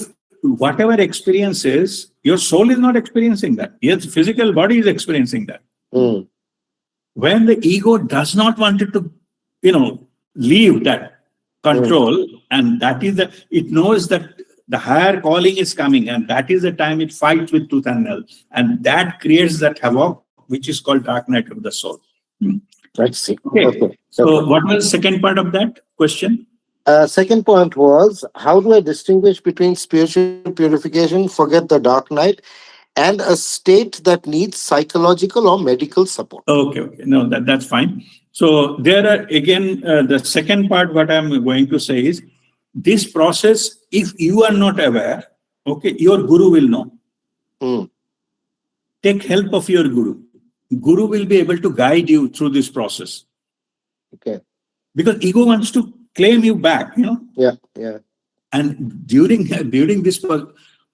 whatever experience is, your soul is not experiencing that. Your physical body is experiencing that. When the ego does not want it to, leave that control, and that is it knows that the higher calling is coming, and that is the time it fights with tooth and nail, and that creates that havoc, which is called dark night of the soul. I see. Okay. So what was the second part of that question? Second point was, how do I distinguish between spiritual purification, forget the dark night, and a state that needs psychological or medical support? Okay. No, that's fine. So there are, again, the second part, what I'm going to say is, this process, if you are not aware, okay, your guru will know. Take help of your guru. Guru will be able to guide you through this process. Okay. Because ego wants to claim you back, Yeah. And during this,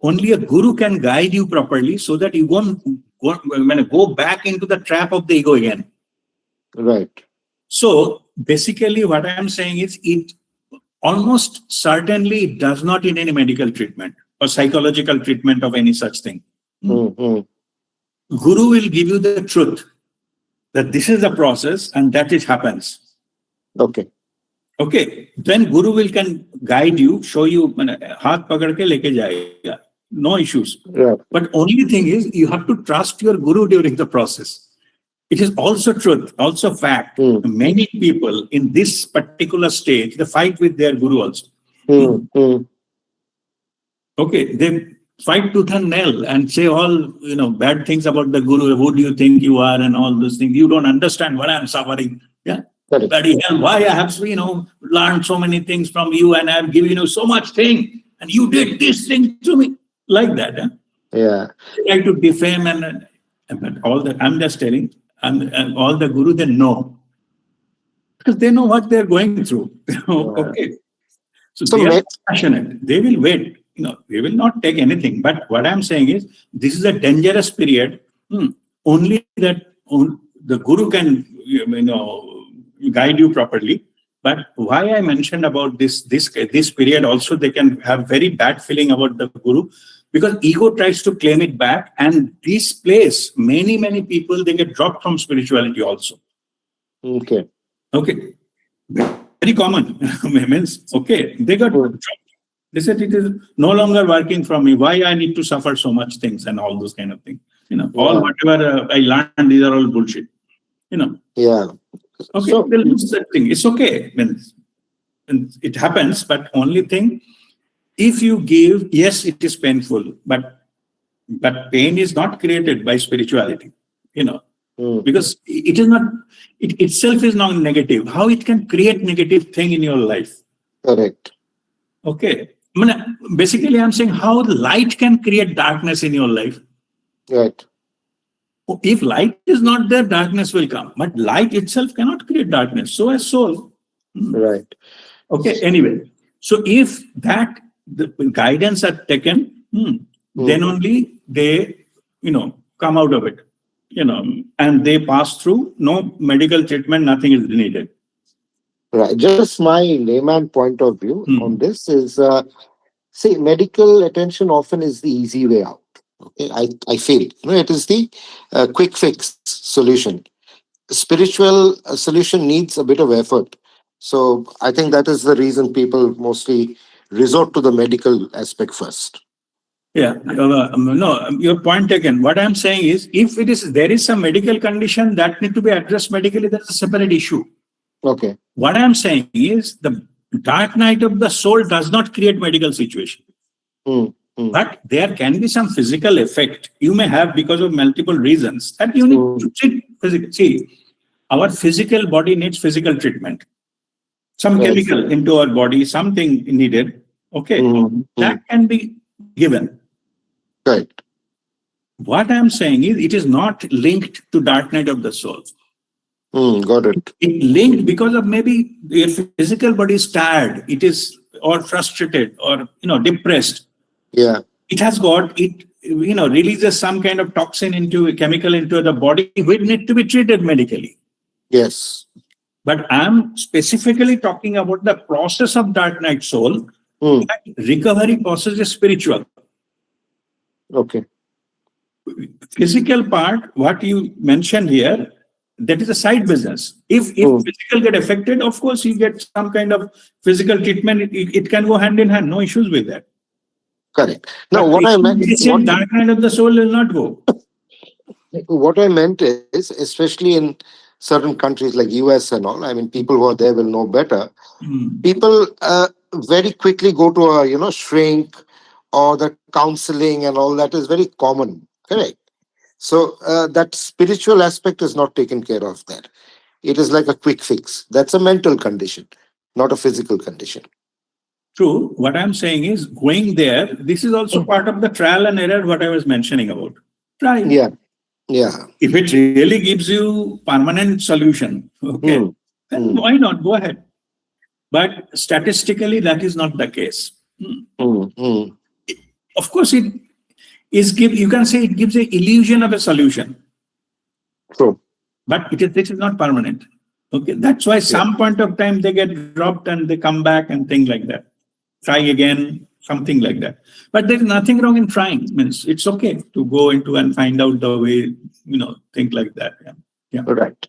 only a guru can guide you properly, so that you won't go back into the trap of the ego again. Right. So basically what I am saying is, it almost certainly does not need any medical treatment or psychological treatment of any such thing. Guru will give you the truth that this is the process and that it happens. Okay. Then Guru can guide you, show you, haath pakad ke leke jayega. No issues. Yeah. But only thing is, you have to trust your Guru during the process. It is also truth, also fact. Many people in this particular stage, they fight with their Guru also. Okay, they fight tooth and nail and say all bad things about the Guru. Who do you think you are, and all those things. You don't understand what I'm suffering. Yeah. Bloody hell, why I have learned so many things from you, and I've given you so much thing, and you did this thing to me, like that. Yeah. Try to defame but all that. I'm just telling, and all the Guru, they know, because they know what they're going through. Okay. So So, they are passionate. They will wait. They will not take anything. But what I'm saying is, this is a dangerous period. Only that the guru can, guide you properly. But why I mentioned about this period also, they can have very bad feeling about the guru, because ego tries to claim it back, and this place, many people, they get dropped from spirituality also. okay. Okay, very common. Means okay, they got dropped. They said it is no longer working for me. Why I need to suffer so much things and all those kind of things. All Yeah. whatever I learned, these are all bullshit. Yeah. Okay, So, they lose that thing. It's okay. When it happens, but only thing, if you give, yes, it is painful, but pain is not created by spirituality. mm, Because it is not, it itself is not negative. How it can create negative thing in your life? correct. Okay. Basically, I'm saying how light can create darkness in your life. Right. If light is not there, darkness will come. But light itself cannot create darkness. So as soul. Right. Okay. Anyway, so if that the guidance are taken, then only they, come out of it. And they pass through. No medical treatment. Nothing is needed. Right. Just my layman point of view on Hmm. this is, see, medical attention often is the easy way out. Okay, I feel it is the quick fix solution. Spiritual solution needs a bit of effort. So I think that is the reason people mostly resort to the medical aspect first. Yeah, no, your point taken. What I'm saying is, if there is some medical condition that need to be addressed medically, that's a separate issue. Okay. What I'm saying is, the dark night of the soul does not create medical situation, Mm, mm, but there can be some physical effect you may have because of multiple reasons that you need to mm, treat physically. See, our physical body needs physical treatment, some right. chemical into our body, something needed. Okay, Mm, that mm, can be given. right. What I'm saying is, it is not linked to dark night of the soul. Got it. It linked because of maybe your physical body is tired, it is or frustrated or depressed. Yeah. It has got it releases some kind of toxin into a chemical into the body which need to be treated medically. Yes. But I'm specifically talking about the process of dark night soul. Mm, That recovery process is spiritual. okay. Physical part, what you mentioned here, that is a side business. If Mm, physical get affected, of course you get some kind of physical treatment. It can go hand in hand, no issues with that. correct. Now, But what if I you meant, medicine, dark night of the soul will not go. what I meant is, especially in certain countries like US and all, I mean, people who are there will know better. Hmm. People very quickly go to a shrink, or the counseling and all that is very common. Correct. So that spiritual aspect is not taken care of there. It is like a quick fix. That's a mental condition, not a physical condition. True. What I'm saying is, going there, this is also part of the trial and error, what I was mentioning about. Try. Yeah. Yeah. If it really gives you permanent solution, okay, Mm, then mm, why not? Go ahead. But statistically, that is not the case. mm, mm. Of course, you can say it gives a illusion of a solution, True. but this is not permanent. Okay, that's why Yeah. some point of time they get dropped and they come back and things like that. Try again, something like that. But there's nothing wrong in trying. Means it's okay to go into and find out the way, think like that. Yeah. Yeah. Right.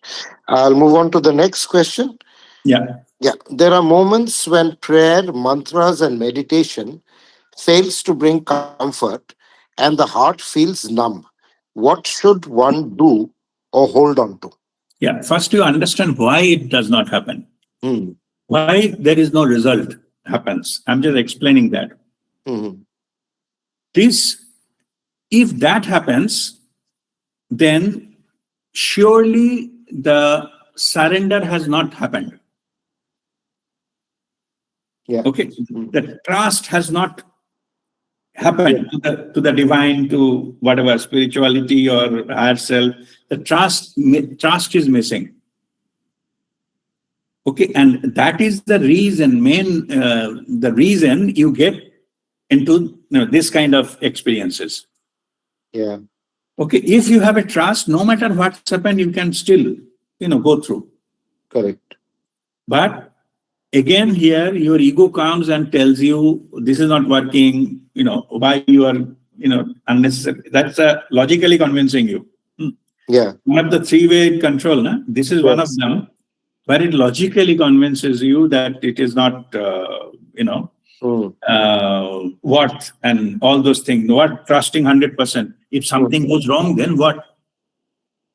I'll move on to the next question. Yeah. Yeah. There are moments when prayer, mantras, and meditation fails to bring comfort and the heart feels numb. What should one do or hold on to? Yeah. First, you understand why it does not happen. Hmm. Why there is no result happens. I'm just explaining that. Hmm. This, if that happens, then surely the surrender has not happened. Yeah. Okay, Hmm. the trust has not happened to the divine, to whatever spirituality or higher self. The trust is missing. Okay, and that is the reason, the reason you get into this kind of experiences. Yeah. Okay, if you have a trust, no matter what's happened, you can still, go through. Correct. But again, here your ego comes and tells you this is not working. Why you are, unnecessary. That's logically convincing you. Yeah. One of the three-way control. This is one of Yes. them, where it logically convinces you that it is not, Mm. worth and all those things. What trusting 100%. If something goes wrong, then what?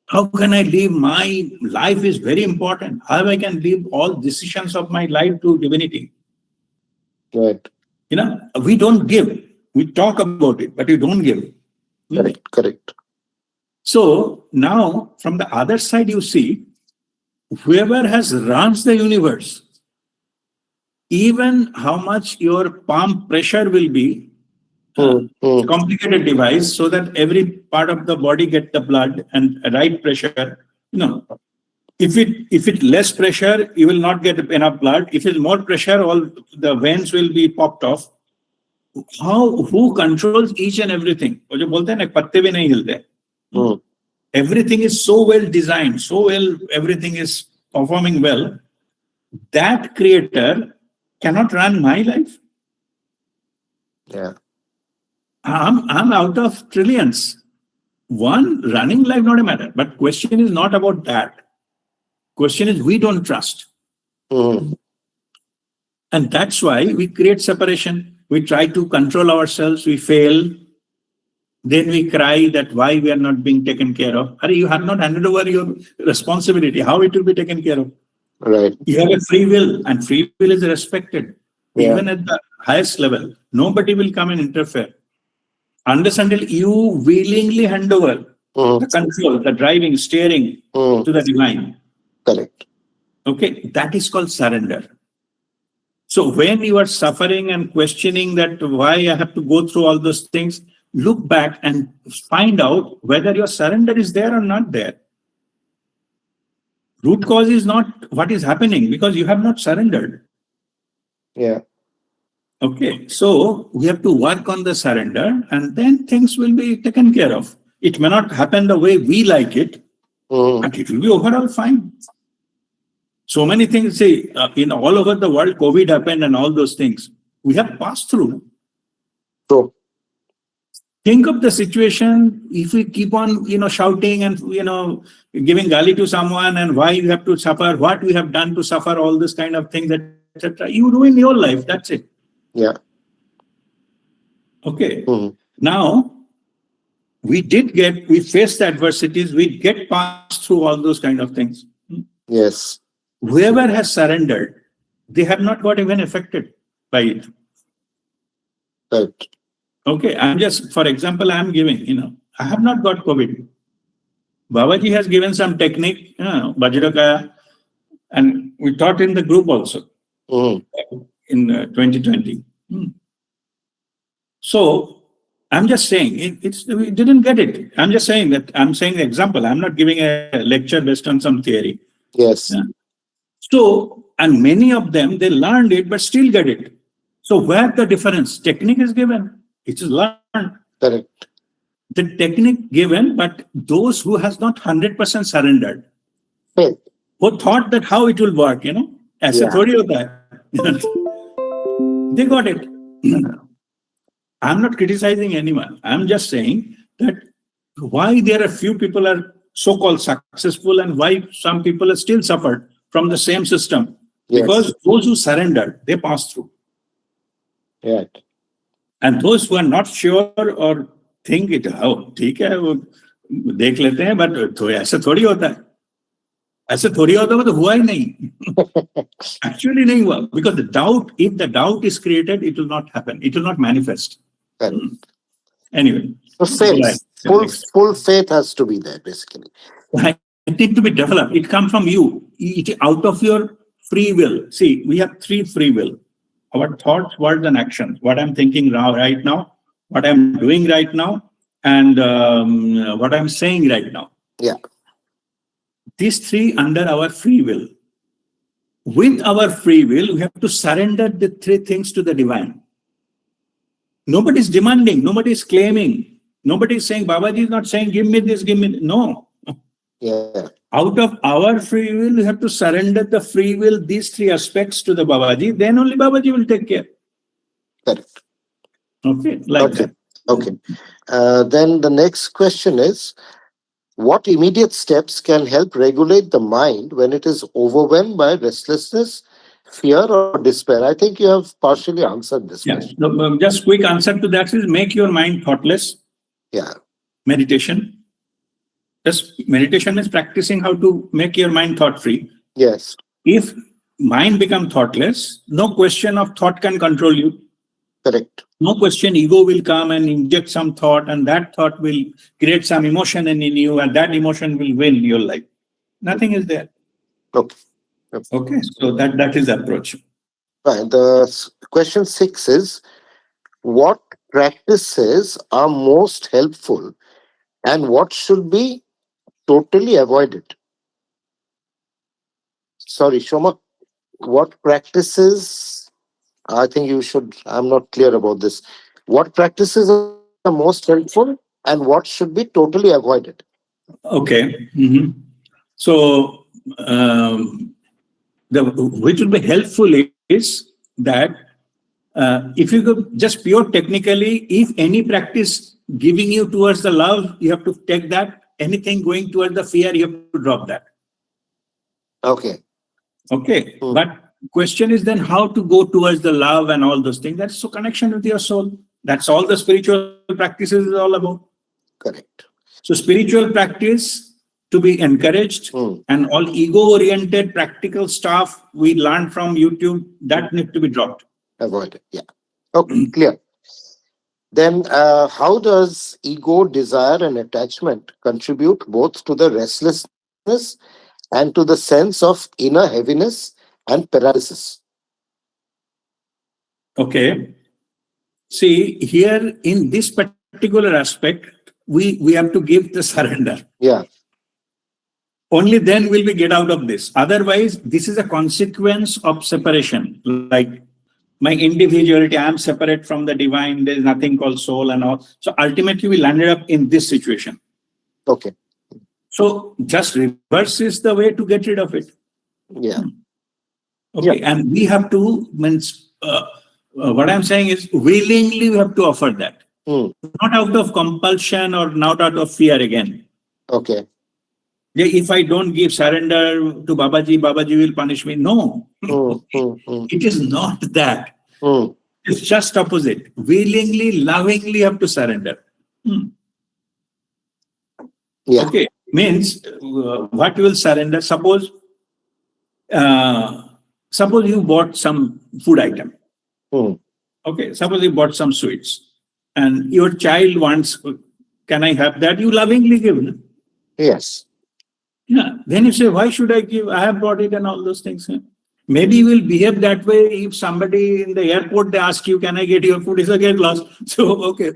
How can I live? My life is very important. How I can leave all decisions of my life to divinity? Right. We don't give. We talk about it, but we don't give. Correct. Correct. So now, from the other side, you see, whoever has runs the universe, even how much your palm pressure will be, complicated device, so that every part of the body get the blood and right pressure. If it less pressure, you will not get enough blood. If it's more pressure, all the veins will be popped off. Who controls each and everything? वो जो बोलते हैं ना पत्ते भी नहीं हिलते. Everything is so well designed, so well, everything is performing well. That creator cannot run my life. Yeah. I'm out of trillions. One, running life not a matter. But question is not about that. Question is we don't trust. Mm. And that's why we create separation. We try to control ourselves. We fail. Then we cry that why we are not being taken care of. You have not handed over your responsibility. How it will be taken care of? Right. You have a free will, and free will is respected. Yeah. Even at the highest level. Nobody will come and interfere. Unless until you willingly hand over the control, the driving, steering to the divine. Correct. Okay, that is called surrender. So when you are suffering and questioning that why I have to go through all those things, look back and find out whether your surrender is there or not there. Root cause is not what is happening because you have not surrendered. Yeah. Okay, so we have to work on the surrender and then things will be taken care of. It may not happen the way we like it, but it will be overall fine. So many things, see, in all over the world, COVID happened and all those things. We have passed through. True. Think of the situation if we keep on, shouting and, giving gali to someone and why you have to suffer, what we have done to suffer, all this kind of things, etc. You do in your life, that's it. Yeah. Okay. Now, we faced adversities, we get passed through all those kind of things. Yes. Whoever has surrendered, they have not got even affected by it. Right. Okay, for example, I'm giving, I have not got COVID. Babaji has given some technique, Vajrakaya, and we taught in the group also in 2020. So I'm just saying, we didn't get it. I'm just saying the example. I'm not giving a lecture based on some theory. Yes. Yeah. So, and many of them, they learned it, but still get it. So where the difference? Technique is given. It is learned. Correct. The technique given, but those who has not 100% surrendered, Faith. who thought that how it will work, ऐसे थोड़ी होता है. They got it. I'm not criticizing anyone. I'm just saying that why there are few people are so-called successful and why some people are still suffered from the same system. Yes. Because those who surrendered, they passed through. Right. And those who are not sure or think it, ठीक है वो देख लेते हैं, but तो ऐसा थोड़ी होता है. ऐसा थोड़ी होता है तो हुआ ही नहीं. Actually नहीं हुआ. Because if the doubt is created, it will not happen. It will not manifest. Anyway. So faith, full faith has to be there, basically. It needs to be developed. It comes from you. Out of your free will. See, we have 3 free will. Our thoughts, words, and actions. What I'm thinking right now, what I'm doing right now, and what I'm saying right now. Yeah. These 3 under our free will. with our free will, we have to surrender the three things to the divine. Nobody is demanding, nobody is claiming, nobody is saying, Babaji is not saying, give me this, give me. No. Yeah. Out of our free will, we have to surrender the free will, these three aspects to the Babaji. Then only Babaji will take care. Correct. Okay, like Okay. that. Okay. Then the next question is, what immediate steps can help regulate the mind when it is overwhelmed by restlessness, fear, or despair? I think you have partially answered this Yeah. question. Just quick answer to that is make your mind thoughtless. Yeah. Meditation. Just meditation is practicing how to make your mind thought free. Yes. If mind become thoughtless, no question of thought can control you. Correct. No question, ego will come and inject some thought, and that thought will create some emotion in you, and that emotion will win your life. Nothing is there. Okay. Okay, so that is the approach. Right. Question 6 is, what practices are most helpful and what should be totally avoided? Sorry, Shoma, what practices? I think you should, I'm not clear about this. What practices are most helpful and what should be totally avoided? Okay. So the which will be helpful is that if you go just pure technically, if any practice giving you towards the love, you have to take that. Anything going towards the fear, you have to drop that. Okay. Okay. But question is then how to go towards the love and all those things. That's so connection with your soul. That's all the spiritual practices is all about. Correct. So spiritual practice to be encouraged, and all ego-oriented practical stuff we learn from YouTube, that need to be dropped. Avoided. Yeah. Okay. Clear. Then how does ego, desire, and attachment contribute both to the restlessness and to the sense of inner heaviness and paralysis? Okay. See, here in this particular aspect, we have to give the surrender. Yeah. Only then will we get out of this. Otherwise, this is a consequence of separation. Like my individuality, I am separate from the divine, there is nothing called soul and all. So ultimately, we landed up in this situation. Okay. So just reverse is the way to get rid of it. Yeah. Okay. Yeah. And we have to, means what I'm saying is willingly we have to offer that. Not out of compulsion or not out of fear again. Okay. If I don't give surrender to Babaji, Babaji will punish me. No, it is not that. It's just opposite. Willingly, lovingly have to surrender. Yeah. Okay, means what you will surrender? Suppose you bought some food item. Okay, suppose you bought some sweets and your child wants, can I have that? You lovingly give. No? Yes. Yeah. Then you say, why should I give? I have bought it and all those things. Maybe you will behave that way if somebody in the airport, they ask you, can I get your food? It's a get lost. So, okay.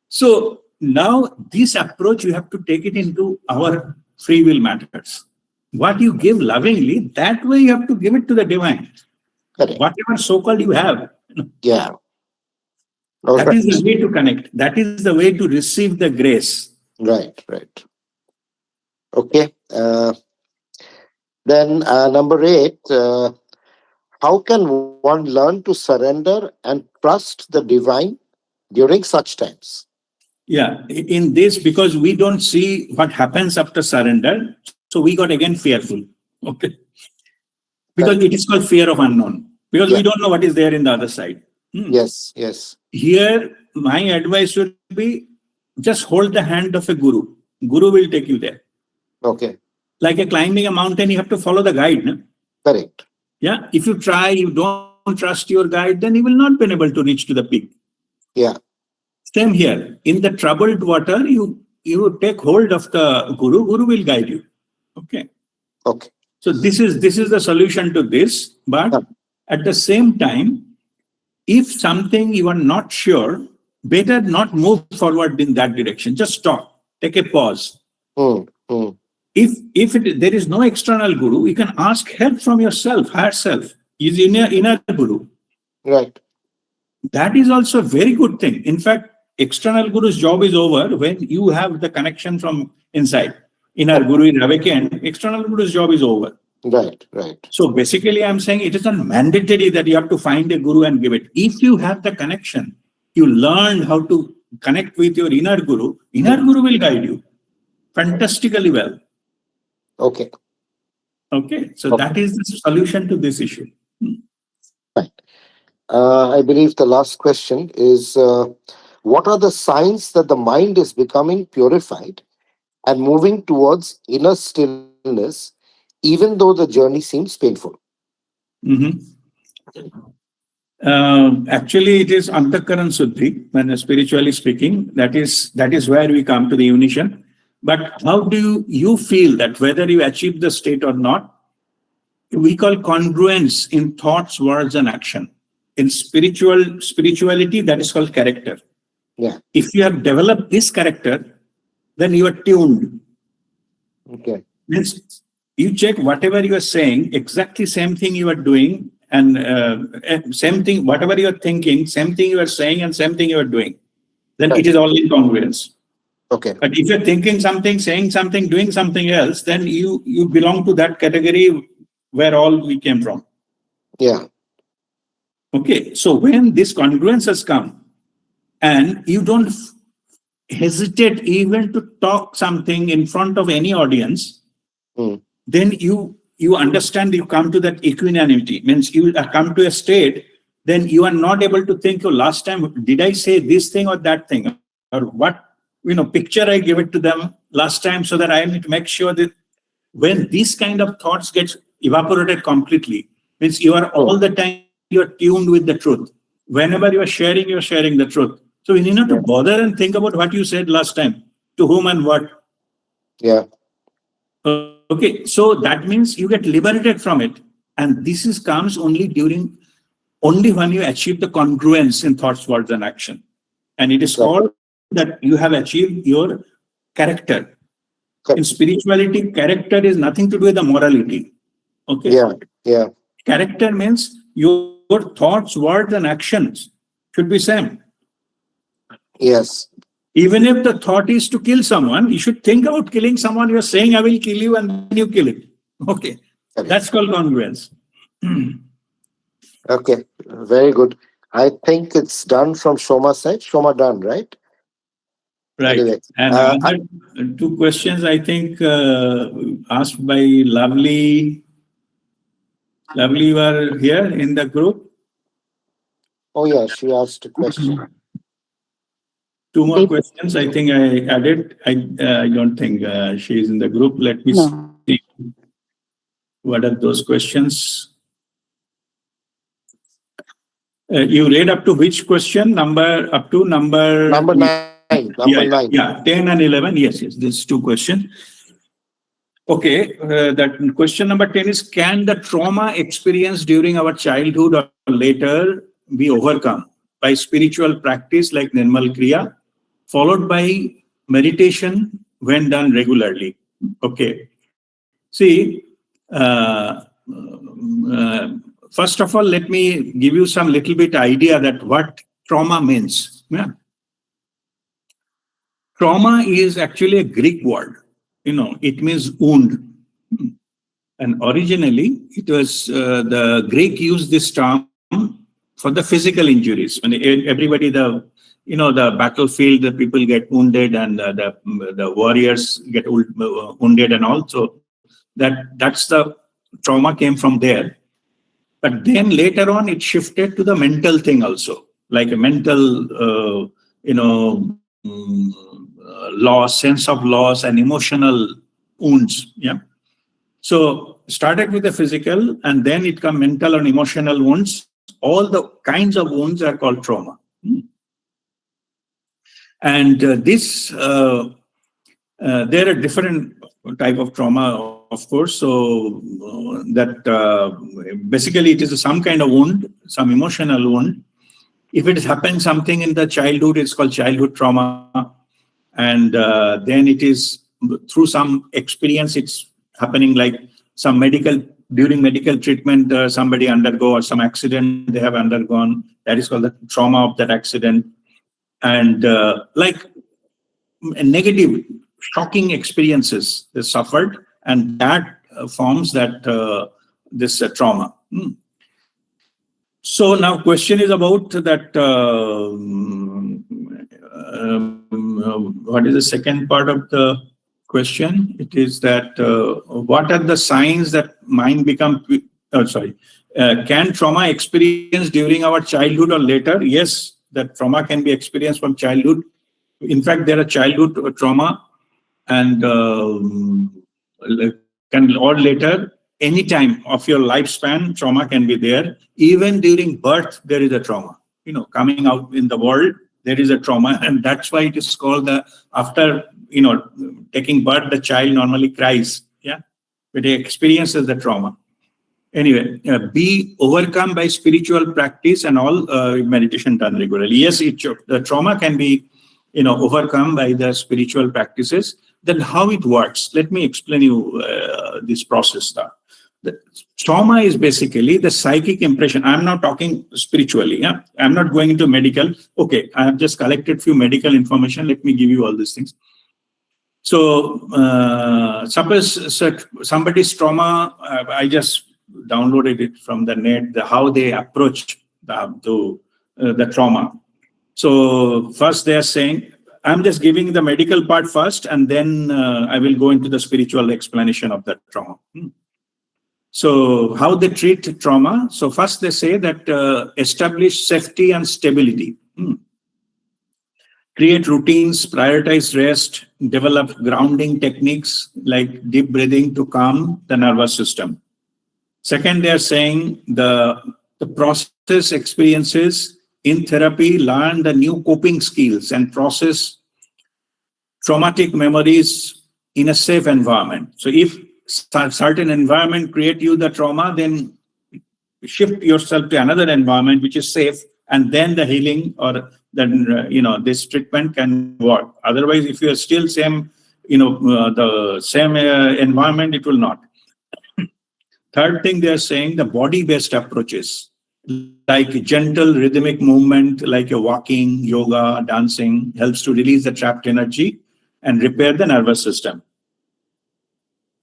So now this approach, you have to take it into our free will matters. What you give lovingly, that way you have to give it to the divine. Correct. Whatever so-called you have. Yeah. That is the way to connect. That is the way to receive the grace. Right. Right. Okay. Then number 8, how can one learn to surrender and trust the divine during such times? Yeah, in this, because we don't see what happens after surrender, so we got again fearful. Okay. Because it is called fear of unknown. Because we don't know what is there in the other side. Yes, yes. Here, my advice would be just hold the hand of a guru. Guru will take you there. Okay. Like a climbing a mountain, you have to follow the guide. No? Correct. Yeah. If you try, you don't trust your guide, then you will not be able to reach to the peak. Yeah. Same here. In the troubled water, you take hold of the guru. Guru will guide you. Okay. Okay. So this is the solution to this. But at the same time, if something you are not sure, better not move forward in that direction. Just stop. Take a pause. There is no external guru, you can ask help from yourself, higher self. Is inner guru. Right. That is also a very good thing. In fact, external guru's job is over when you have the connection from inside. Inner guru is awakened, external guru's job is over. Right. Right. So basically, I'm saying it is not mandatory that you have to find a guru and give it. If you have the connection, you learn how to connect with your inner guru will guide you fantastically well. Okay. Okay, so that is the solution to this issue. Right. I believe the last question is what are the signs that the mind is becoming purified and moving towards inner stillness, even though the journey seems painful? Mhm. Actually, it is antakaran suddhi, when spiritually speaking, that is where we come to the unition. But how do you feel that whether you achieve the state or not? We call congruence in thoughts, words, and action. In spirituality, that is called character. Yeah. If you have developed this character, then you are tuned. Okay. Means you check whatever you are saying, exactly same thing you are doing, and same thing, whatever you are thinking, same thing you are saying, and same thing you are doing. Then Right. it is all in congruence. Okay. But if you're thinking something, saying something, doing something else, then you belong to that category where all we came from. Yeah. Okay, so when this congruence has come, and you don't hesitate even to talk something in front of any audience, then you understand, you come to that equanimity. Means you come to a state, then you are not able to think, oh, last time did I say this thing or that thing, or what picture I give it to them last time, so that I need to make sure that when these kind of thoughts get evaporated completely, means you are all the time, you are tuned with the truth. Whenever you are sharing the truth. So you need not to bother and think about what you said last time, to whom and what. Yeah. Okay, so that means you get liberated from it. And this comes only when you achieve the congruence in thoughts, words, and action. And it is called that you have achieved your character. In spirituality, character is nothing to do with the morality. Okay. Yeah. Yeah. Character means your thoughts, words, and actions should be same. Yes. Even if the thought is to kill someone, you should think about killing someone. You're saying, I will kill you, and then you kill it. Okay. That's called congruence. Okay. Very good. I think it's done from Shoma's side. Shoma done, right? Right. Anyway, And other two questions, I think, asked by Lovely. Lovely, you are here in the group. Oh, yeah. She asked a question. Two more questions. I think I added. I don't think she is in the group. Let me see. What are those questions? You read up to which question? Number 9. Number 9. Yeah, 10 and 11. Yes. These two questions. Okay. That question number 10 is: can the trauma experienced during our childhood or later be overcome by spiritual practice like Nirmal Kriya, followed by meditation when done regularly? Okay. See, first of all, let me give you some little bit idea that what trauma means. Yeah. Trauma is actually a Greek word. It means wound. And originally, it was the Greek used this term for the physical injuries. When everybody, the battlefield, the people get wounded, and the warriors get wounded, and also that's the trauma came from there. But then later on, it shifted to the mental thing also, like a mental, loss, sense of loss, and emotional wounds. Yeah. So started with the physical, and then it come mental and emotional wounds. All the kinds of wounds are called trauma. And there are different type of trauma, of course. So that basically it is some kind of wound, some emotional wound. If it is happening something in the childhood, it's called childhood trauma. And then it is through some experience it's happening, like some during medical treatment, somebody undergo, or some accident they have undergone. That is called the trauma of that accident. And like negative, shocking experiences they suffered, and that forms that this trauma. So now question is about that. What is the second part of the question? It is that what are the signs that mind become? Can trauma experience during our childhood or later? Yes, that trauma can be experienced from childhood. In fact, there are childhood trauma, and can, or later, any time of your lifespan, trauma can be there. Even during birth, there is a trauma. Coming out in the world, there is a trauma, and that's why it is called after taking birth, the child normally cries. Yeah, but he experiences the trauma. Anyway, be overcome by spiritual practice and all meditation done regularly. Yes, the trauma can be overcome by the spiritual practices. Then how it works? Let me explain you this process. The trauma is basically the psychic impression. I'm not talking spiritually. Yeah, I'm not going into medical. Okay, I have just collected few medical information. Let me give you all these things. So suppose somebody's trauma, I just downloaded it from the net, how they approach the trauma. So first they are saying, I'm just giving the medical part first, and then I will go into the spiritual explanation of that trauma. So how they treat trauma? So first they say that establish safety and stability. Create routines, prioritize rest, develop grounding techniques like deep breathing to calm the nervous system. Second, they are saying the process experiences in therapy, learn the new coping skills and process traumatic memories in a safe environment. So if certain environment create you the trauma, then shift yourself to another environment which is safe, and then the healing or then this treatment can work. Otherwise, if you are still same the same environment, it will not. Third thing, they are saying the body-based approaches like gentle rhythmic movement, like your walking, yoga, dancing, helps to release the trapped energy and repair the nervous system.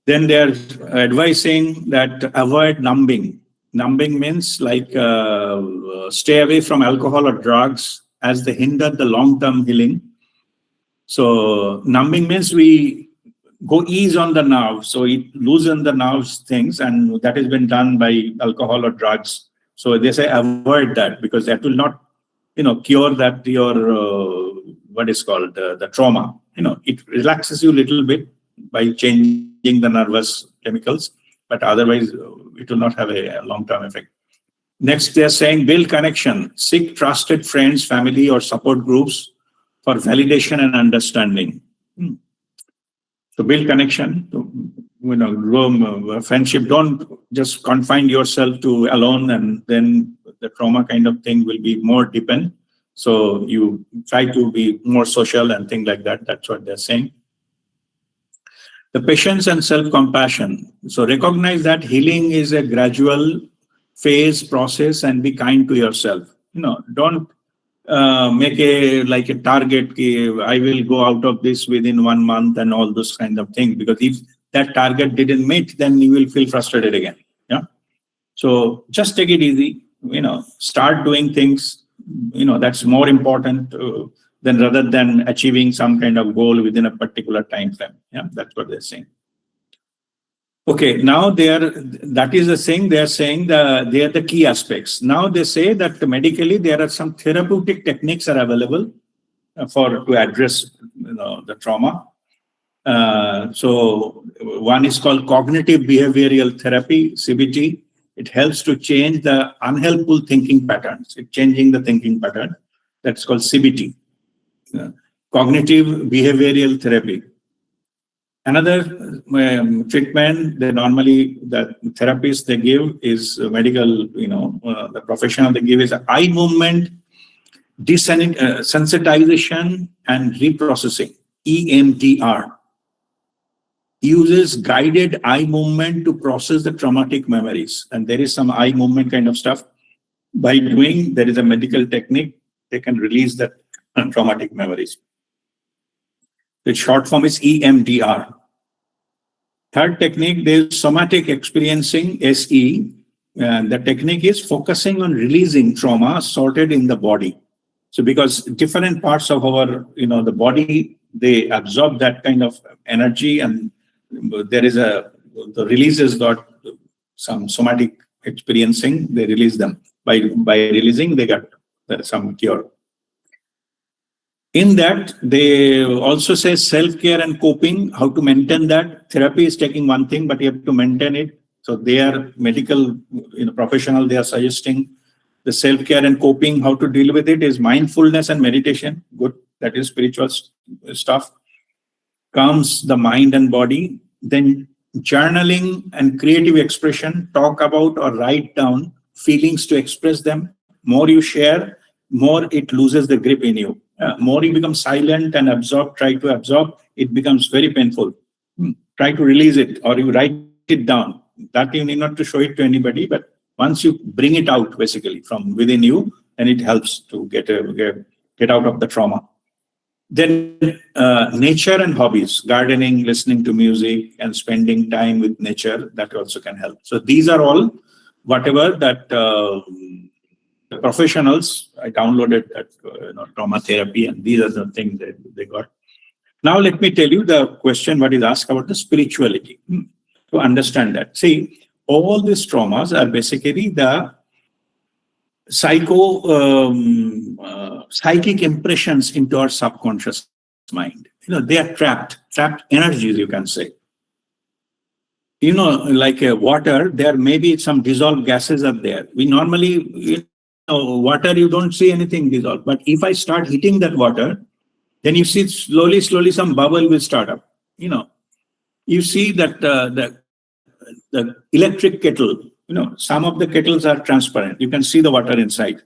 Then they are advising that avoid numbing. Numbing means like stay away from alcohol or drugs, as they hinder the long-term healing. So numbing means we go ease on the nerve, so it loosen the nerves things, and that has been done by alcohol or drugs. So they say avoid that, because that will not cure that your what is called the trauma. It relaxes you a little bit by changing the nervous chemicals, but otherwise it will not have a long-term effect. Next, they are saying build connection, seek trusted friends, family, or support groups for validation and understanding. So build connection, grow friendship. Don't just confine yourself to alone, and then the trauma kind of thing will be more deepen. So you try to be more social and things like that. That's what they're saying. The patience and self-compassion. So recognize that healing is a gradual phase process, and be kind to yourself. Don't make a target. I will go out of this within 1 month and all those kind of things, because if that target didn't meet, then you will feel frustrated again. Yeah. So just take it easy. Start doing things. That's more important than rather than achieving some kind of goal within a particular time frame. Yeah, that's what they're saying. Okay, now that is the thing they are saying. They are the key aspects. Now they say that medically there are some therapeutic techniques are available to address the trauma. So one is called cognitive behavioral therapy, CBT. It helps to change the unhelpful thinking patterns. It's changing the thinking pattern. That's called CBT, cognitive behavioral therapy. Another treatment that normally the therapists they give is medical, the professional they give is eye movement, desensitization and reprocessing, EMDR. uses guided eye movement to process the traumatic memories. And there is some eye movement kind of stuff. By doing, there is a medical technique, they can release the traumatic memories. The short form is EMDR. Third technique, there is somatic experiencing, SE. The technique is focusing on releasing trauma sorted in the body. So because different parts of our, the body, they absorb that kind of energy, and there is the releases got some somatic experiencing, they release them. By releasing, they got some cure. In that, they also say self-care and coping, how to maintain that. Therapy is taking one thing, but you have to maintain it. So they are medical professional, they are suggesting the self-care and coping, how to deal with it is mindfulness and meditation. Good, that is spiritual stuff. Calms the mind and body. Then journaling and creative expression, talk about or write down feelings to express them. More you share, more it loses the grip in you. More you become silent and try to absorb, it becomes very painful. Try to release it, or you write it down. That you need not to show it to anybody, but once you bring it out basically from within you, then it helps to get out of the trauma. Then nature and hobbies, gardening, listening to music, and spending time with nature, that also can help. So these are all whatever that the professionals, I downloaded that trauma therapy, and these are the things that they got. Now let me tell you the question what is asked about the spirituality. To understand that, see, all these traumas are basically the psychic impressions into our subconscious mind. They are trapped energies, you can say. Like water, there may be some dissolved gases up there. We normally, water, you don't see anything dissolved. But if I start heating that water, then you see slowly some bubble will start up. You see that the electric kettle, some of the kettles are transparent. You can see the water inside.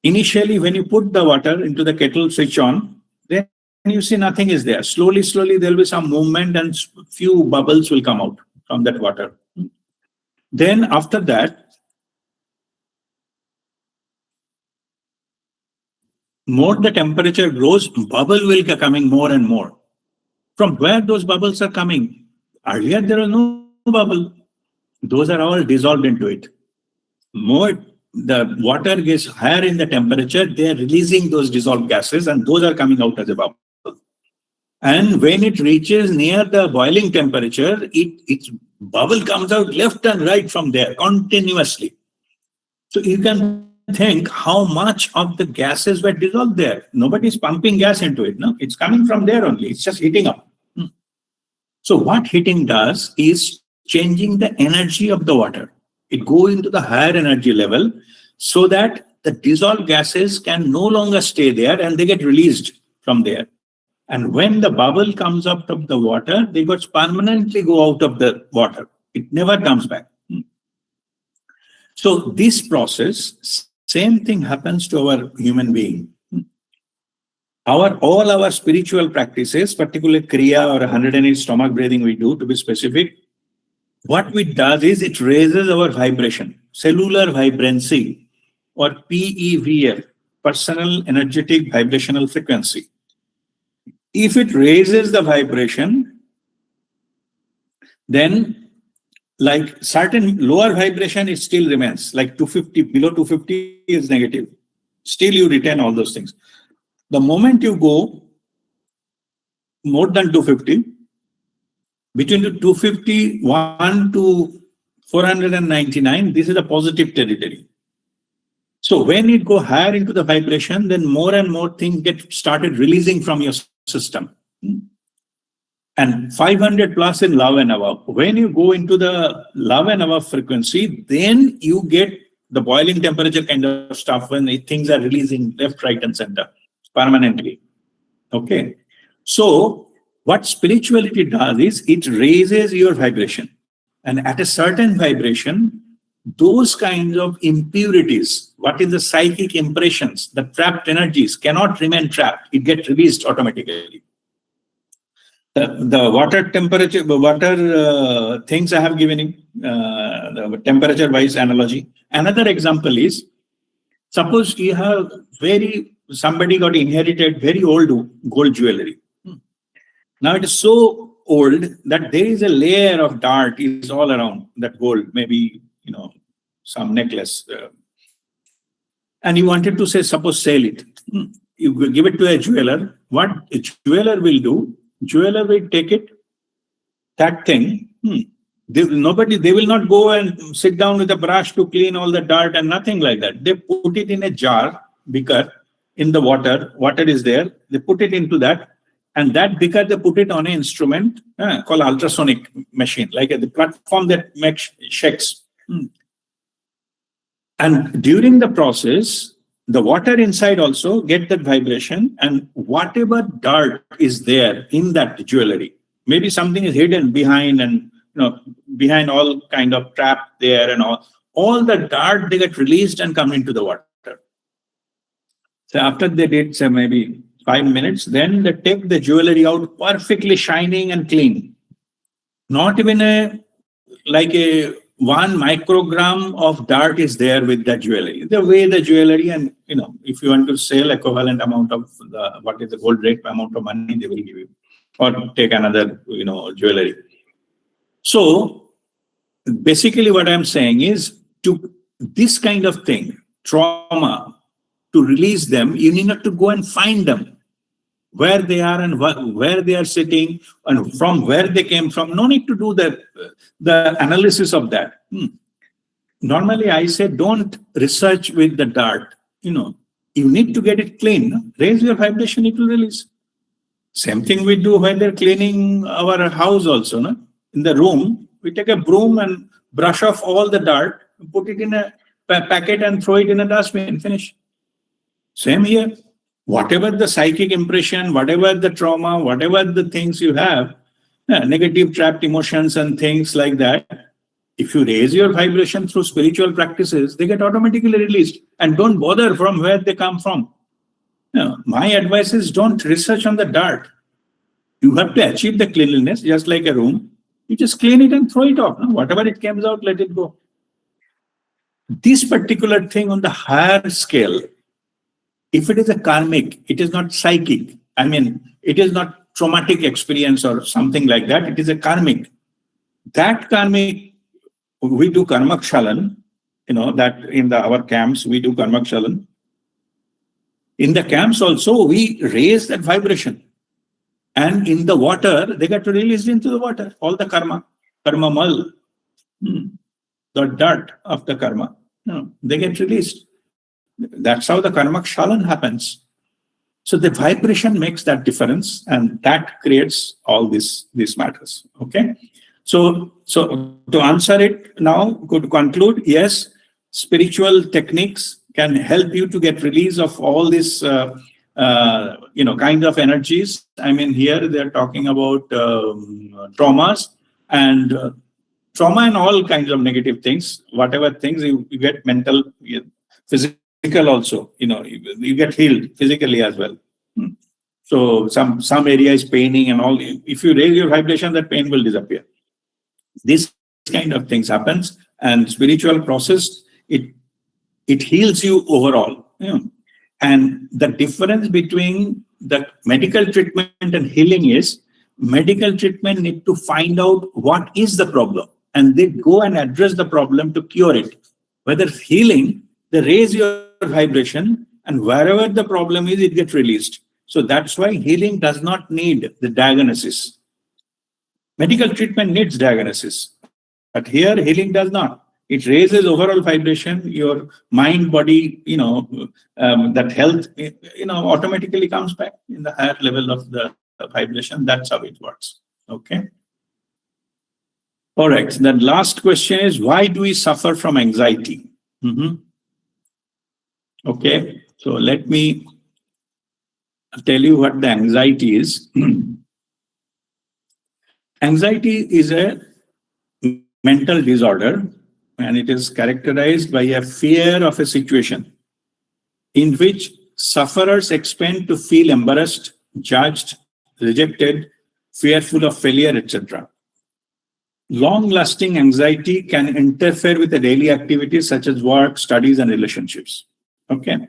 Initially, when you put the water into the kettle, switch on, then you see nothing is there. Slowly, there will be some movement and few bubbles will come out from that water. Then after that, more the temperature grows, bubble will be coming more and more. From where those bubbles are coming? Earlier, there was no bubble. Those are all dissolved into it. More the water gets higher in the temperature, they are releasing those dissolved gases, and those are coming out as a bubble. And when it reaches near the boiling temperature, its bubble comes out left and right from there continuously. So you can think how much of the gases were dissolved there. Nobody is pumping gas into it. No, it's coming from there only. It's just heating up. So what heating does is changing the energy of the water. It goes into the higher energy level so that the dissolved gases can no longer stay there and they get released from there. And when the bubble comes out of the water, they got permanently go out of the water. It never comes back. So this process, same thing happens to our human being. All our spiritual practices, particularly Kriya or 108 stomach breathing we do, to be specific, what it does is it raises our vibration, cellular vibrancy, or PEVF, personal energetic vibrational frequency. If it raises the vibration, then like certain lower vibration, it still remains, like 250, below 250 is negative. Still you retain all those things. The moment you go more than 250, between the 251 to 499, this is a positive territory. So when it go higher into the vibration, then more and more things get started releasing from your system. And 500 plus in love and above. When you go into the love and above frequency, then you get the boiling temperature kind of stuff when things are releasing left, right, and center permanently. Okay. So what spirituality does is it raises your vibration. And at a certain vibration, those kinds of impurities, what is the psychic impressions, the trapped energies cannot remain trapped. It gets released automatically. The water temperature, water things I have given him, the temperature wise analogy. Another example is, suppose you have somebody got inherited very old gold jewelry. Now it is so old that there is a layer of dirt is all around that gold, maybe, some necklace. And you wanted to say, suppose sell it. You will give it to a jeweler. What a jeweler will do, jeweler will take it, that thing. They will not go and sit down with a brush to clean all the dirt and nothing like that. They put it in a jar, beaker, in the water is there. They put it into that, and that beaker, they put it on an instrument called ultrasonic machine, like the platform that shakes. And during the process, the water inside also get that vibration, and whatever dirt is there in that jewelry, maybe something is hidden behind, and behind all kind of trap there, and all the dirt, they get released and come into the water. So after they did, say maybe 5 minutes, then they take the jewelry out perfectly shining and clean. Not even like a 1 microgram of dirt is there with the jewelry. The way the jewelry, and if you want to sell equivalent amount of what is the gold rate amount of money, they will give you, or take another jewelry. So basically what I'm saying is, to this kind of thing, trauma, to release them, you need not to go and find them where they are and where they are sitting and from where they came from. No need to do the analysis of that. Normally I say, don't research with the dirt. You need to get it clean. Raise your vibration, it will release. Same thing we do when they're cleaning our house also. No? In the room, we take a broom and brush off all the dirt, put it in a packet and throw it in a dustbin, finish. Same here. Whatever the psychic impression, whatever the trauma, whatever the things you have, negative trapped emotions and things like that, if you raise your vibration through spiritual practices, they get automatically released. And don't bother from where they come from. My advice is, don't research on the dirt. You have to achieve the cleanliness, just like a room. You just clean it and throw it off. Whatever it comes out, let it go. This particular thing on the higher scale, if it is a karmic, it is not psychic. I mean, it is not traumatic experience or something like that. It is a karmic. That karmic, we do karmakshalan, that in our camps, we do karmakshalan. In the camps also, we raise that vibration. And in the water, they get released into the water. All the karma mal, the dirt of the karma, they get released. That's how the karmakshalan happens. So the vibration makes that difference, and that creates all these matters. Okay. So to answer it now, to conclude, yes, spiritual techniques can help you to get release of all these kind of energies. I mean, here they're talking about traumas and trauma and all kinds of negative things. Whatever things you get, mental, physical also, you get healed physically as well. So some area is paining and all. If you raise your vibration, that pain will disappear. This kind of things happens, and spiritual process, it heals you overall. And the difference between the medical treatment and healing is, medical treatment need to find out what is the problem, and they go and address the problem to cure it. Whether healing, they raise your vibration, and wherever the problem is, it gets released. So that's why healing does not need the diagnosis. Medical treatment needs diagnosis, but here healing does not. It raises overall vibration, your mind, body, that health, automatically comes back in the higher level of the vibration. That's how it works. Okay. All right. The last question is, why do we suffer from anxiety? Okay. So let me tell you what the anxiety is. Anxiety is a mental disorder, and it is characterized by a fear of a situation in which sufferers expect to feel embarrassed, judged, rejected, fearful of failure, etc. Long-lasting anxiety can interfere with the daily activities such as work, studies, and relationships. Okay.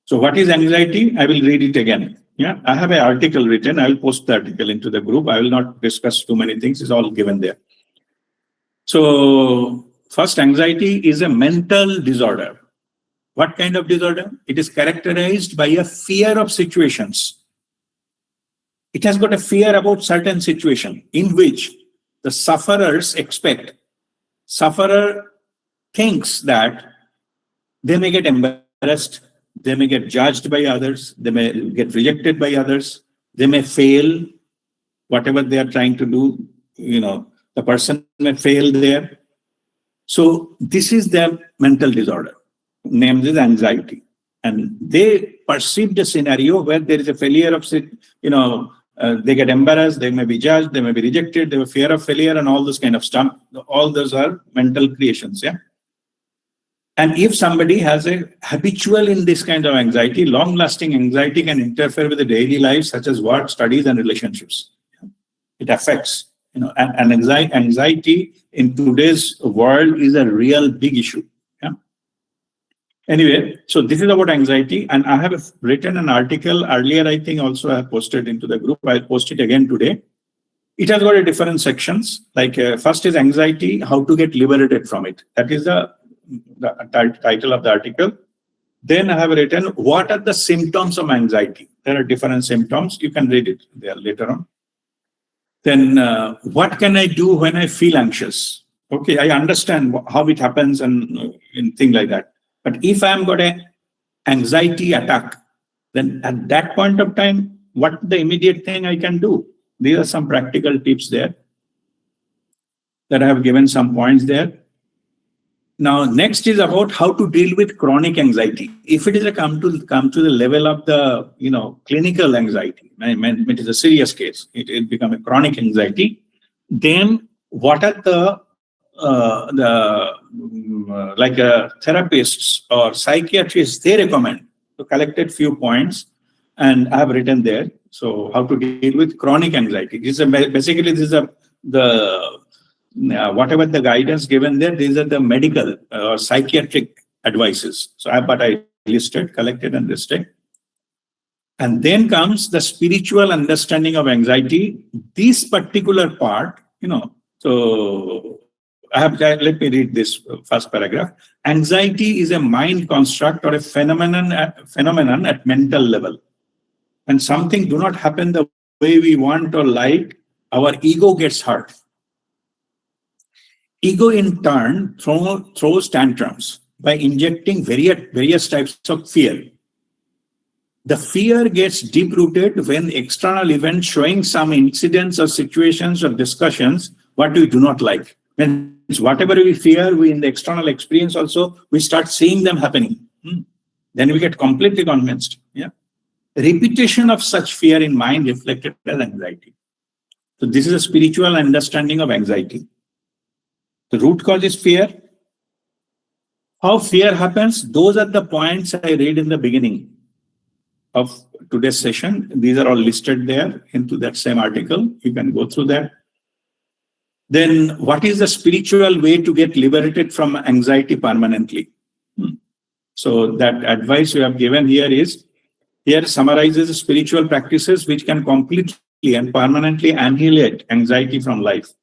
So what is anxiety? I will read it again. Yeah, I have an article written. I will post the article into the group. I will not discuss too many things. It's all given there. So first, anxiety is a mental disorder. What kind of disorder? It is characterized by a fear of situations. It has got a fear about certain situation in which the sufferers expect. Sufferer thinks that they may get embarrassed, they may get judged by others, they may get rejected by others, they may fail, whatever they are trying to do, the person may fail there. So this is their mental disorder, named as anxiety. And they perceive the scenario where there is a failure of, they get embarrassed, they may be judged, they may be rejected, they have fear of failure and all this kind of stuff. All those are mental creations, yeah. And if somebody has a habitual in this kind of anxiety, long-lasting anxiety can interfere with the daily life, such as work, studies, and relationships. It affects, and anxiety in today's world is a real big issue. Yeah. Anyway, so this is about anxiety, and I have written an article earlier. I think also I have posted into the group. I'll post it again today. It has got a different sections. Like first is anxiety, how to get liberated from it. That is the title of the article. Then I have written, what are the symptoms of anxiety? There are different symptoms. You can read it there later on. Then what can I do when I feel anxious? Okay, I understand how it happens and things like that. But if I'm got an anxiety attack, then at that point of time, what the immediate thing I can do? These are some practical tips there that I have given some points there. Now, next is about how to deal with chronic anxiety. If it is a come to the level of the clinical anxiety, it is a serious case. It become a chronic anxiety. Then what are the therapists or psychiatrists they recommend? So collected few points, and I have written there. So how to deal with chronic anxiety? Basically this is whatever the guidance given there, these are the medical or psychiatric advices. So I listed, collected and listed. And then comes the spiritual understanding of anxiety. This particular part, so let me read this first paragraph. Anxiety is a mind construct or a phenomenon at mental level. When something do not happen the way we want or like, our ego gets hurt. Ego, in turn, throws tantrums by injecting various types of fear. The fear gets deep-rooted when external events showing some incidents or situations or discussions what we do not like. When whatever we fear, we in the external experience also, we start seeing them happening. Then we get completely convinced. Yeah. Repetition of such fear in mind reflected as anxiety. So this is a spiritual understanding of anxiety. The root cause is fear. How fear happens, those are the points I read in the beginning of today's session. These are all listed there into that same article. You can go through that. Then what is the spiritual way to get liberated from anxiety permanently? So that advice we have given here summarizes spiritual practices which can completely and permanently annihilate anxiety from life.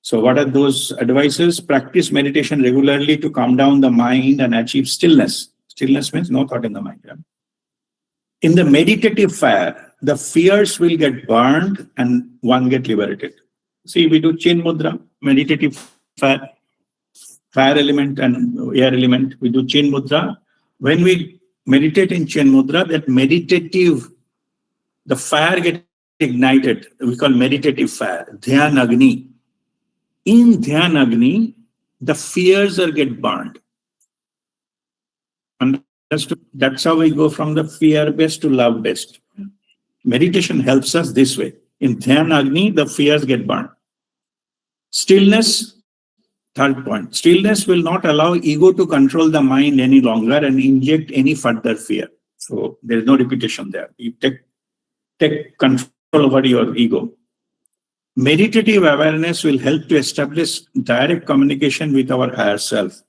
So what are those advices? Practice meditation regularly to calm down the mind and achieve stillness. Stillness means no thought in the mind. Yeah? In the meditative fire, the fears will get burned and one get liberated. See, we do chin mudra, meditative fire element and air element. We do chin mudra. When we meditate in chin mudra, that meditative, the fire gets ignited. We call meditative fire, dhyan agni. In Dhyan Agni, the fears get burned. Understood? That's how we go from the fear-based to love-based. Meditation helps us this way. In Dhyan Agni, the fears get burned. Stillness, third point. Stillness will not allow ego to control the mind any longer and inject any further fear. So there is no repetition there. You take control over your ego. Meditative awareness will help to establish direct communication with our higher self.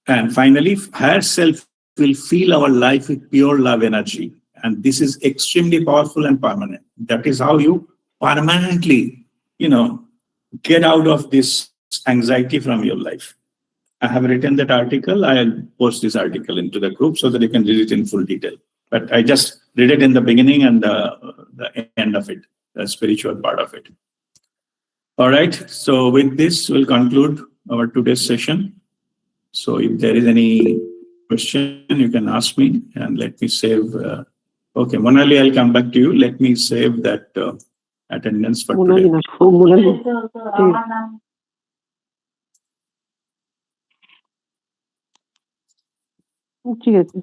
And finally, higher self will fill our life with pure love energy. And this is extremely powerful and permanent. That is how you permanently, get out of this anxiety from your life. I have written that article. I'll post this article into the group so that you can read it in full detail. But I just read it in the beginning and the end of it, the spiritual part of it. All right. So with this, we'll conclude our today's session. So if there is any question, you can ask me and let me save. Okay, Monali, I'll come back to you. Let me save that attendance for today. ঠিক আছে।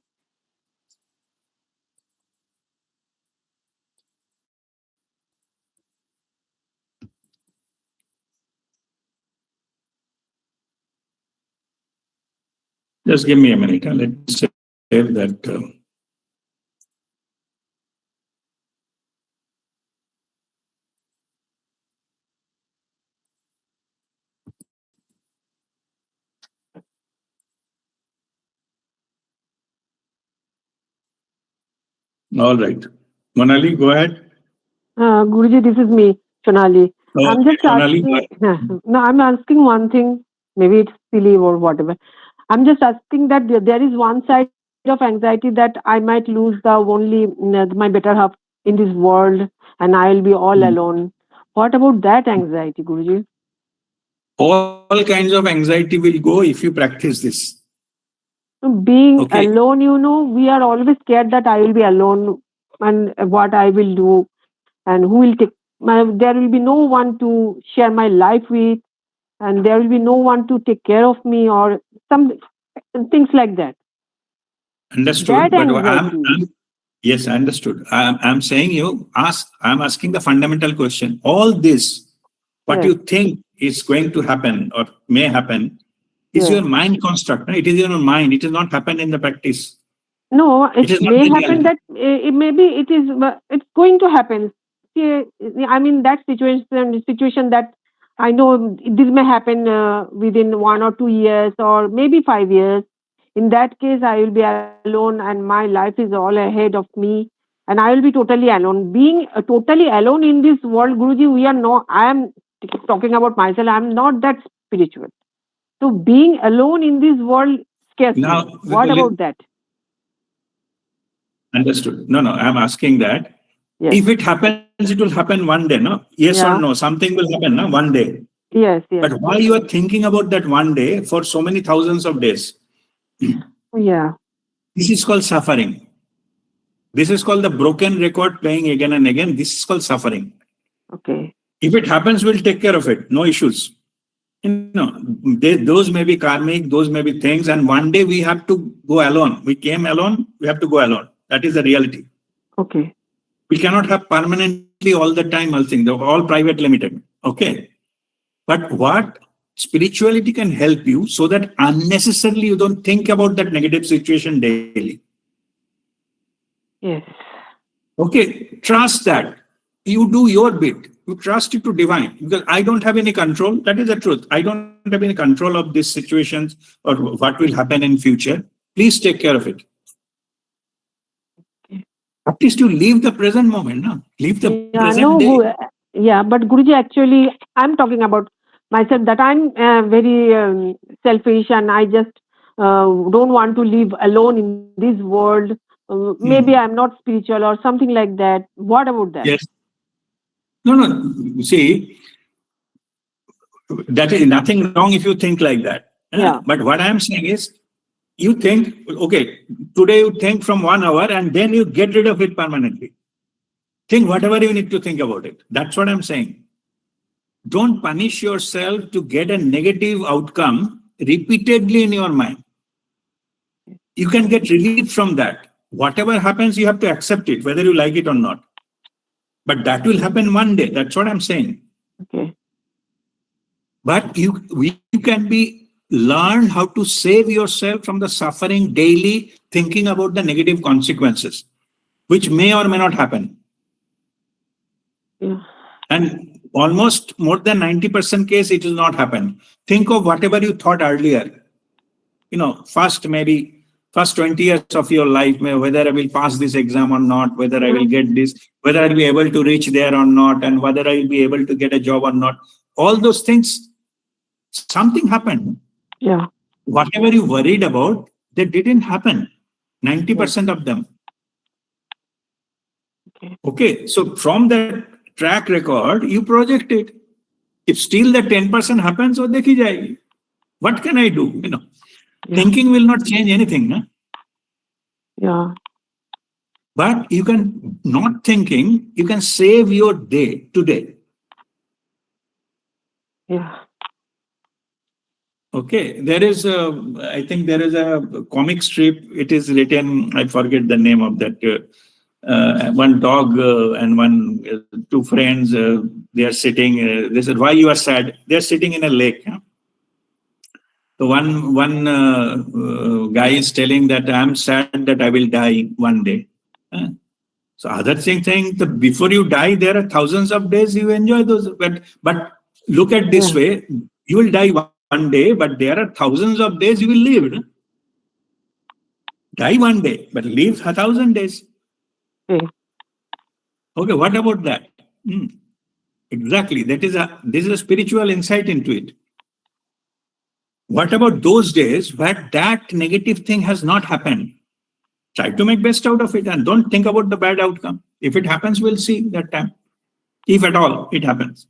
Just give me a minute. Let's save that. All right. Monali, go ahead. Guruji, this is me, Sonali. I'm just Monali, asking. No, I'm asking one thing. Maybe it's silly or whatever. I'm just asking that there is one side of anxiety that I might lose the only my better half in this world, and I'll be all alone. What about that anxiety, Guruji? all kinds of anxiety will go if you practice this. Being Okay. alone, we are always scared that I will be alone and what I will do and who will take there will be no one to share my life with, and there will be no one to take care of me or some things like that. Understood. That But anxiety. yes, I understood. I'm saying I'm asking the fundamental question. All this, what Yes. you think is going to happen or may happen, is Yes. your mind construct. No? It is your mind. It is not happen in the practice. No, It it is not may the happen reality. that maybe it's going to happen. See, I mean that situation that I know this may happen within 1 or 2 years or maybe 5 years. In that case, I will be alone and my life is all ahead of me, and I will be totally alone. Being totally alone in this world, Guruji, we are not. I am talking about myself. I am not that spiritual. So being alone in this world scares me. Now, What about that? understood. No, I'm asking that. Yes. If it happens, it will happen one day, no? Yes or Yeah. no? Something will happen, no? One day. Yes, yes. But why you are thinking about that one day for so many thousands of days? Yeah. This is called suffering. This is called the broken record playing again and again. This is called suffering. Okay. If it happens, we'll take care of it. No issues. Those may be karmic, those may be things, and one day we have to go alone. We came alone, we have to go alone. That is the reality. Okay. We cannot have permanently all the time all things. They're all private limited. Okay. But what spirituality can help you so that unnecessarily you don't think about that negative situation daily. Yes. Okay, trust that. You do your bit. You trust it to divine. Because I don't have any control. That is the truth. I don't have any control of these situations or what will happen in future. Please take care of it. Okay. At least you leave the present moment. No? Leave the present day. But Guruji, actually, I'm talking about myself that I'm very selfish and I just don't want to live alone in this world. Maybe I'm not spiritual or something like that. What about that? Yes. No. See, that is nothing wrong if you think like that. Yeah. But what I am saying is, you think, okay, today you think from 1 hour and then you get rid of it permanently. Think whatever you need to think about it. That's what I'm saying. Don't punish yourself to get a negative outcome repeatedly in your mind. You can get relief from that. Whatever happens, you have to accept it, whether you like it or not. But that will happen one day. That's what I'm saying. Okay. But you can be learn how to save yourself from the suffering daily, thinking about the negative consequences, which may or may not happen. Yeah. And almost more than 90% case, it will not happen. Think of whatever you thought earlier. First 20 years of your life, whether I will pass this exam or not, whether I will get this, whether I'll be able to reach there or not, and whether I will be able to get a job or not. All those things, something happened. Yeah. Whatever you worried about, they didn't happen. 90% of them. Okay, so from that track record, you project it. If still the 10% happens, so dekhi jayegi. What can I do? Thinking will not change anything. No? Yeah. But you can, not thinking, you can save your day today. Yeah. Okay, I think there is a comic strip. It is written, I forget the name of that. One dog and two friends, they are sitting. They said, "Why you are sad?" They are sitting in a lake. Huh? So one guy is telling that I'm sad that I will die one day. Huh? So other thing saying that before you die, there are thousands of days you enjoy those. But look at this way: you will die one day, but there are thousands of days you will live. No? Die one day, but live 1,000 days. Okay, what about that? Exactly. This is a spiritual insight into it. What about those days where that negative thing has not happened? Try to make best out of it and don't think about the bad outcome. If it happens, we'll see that time. If at all it happens.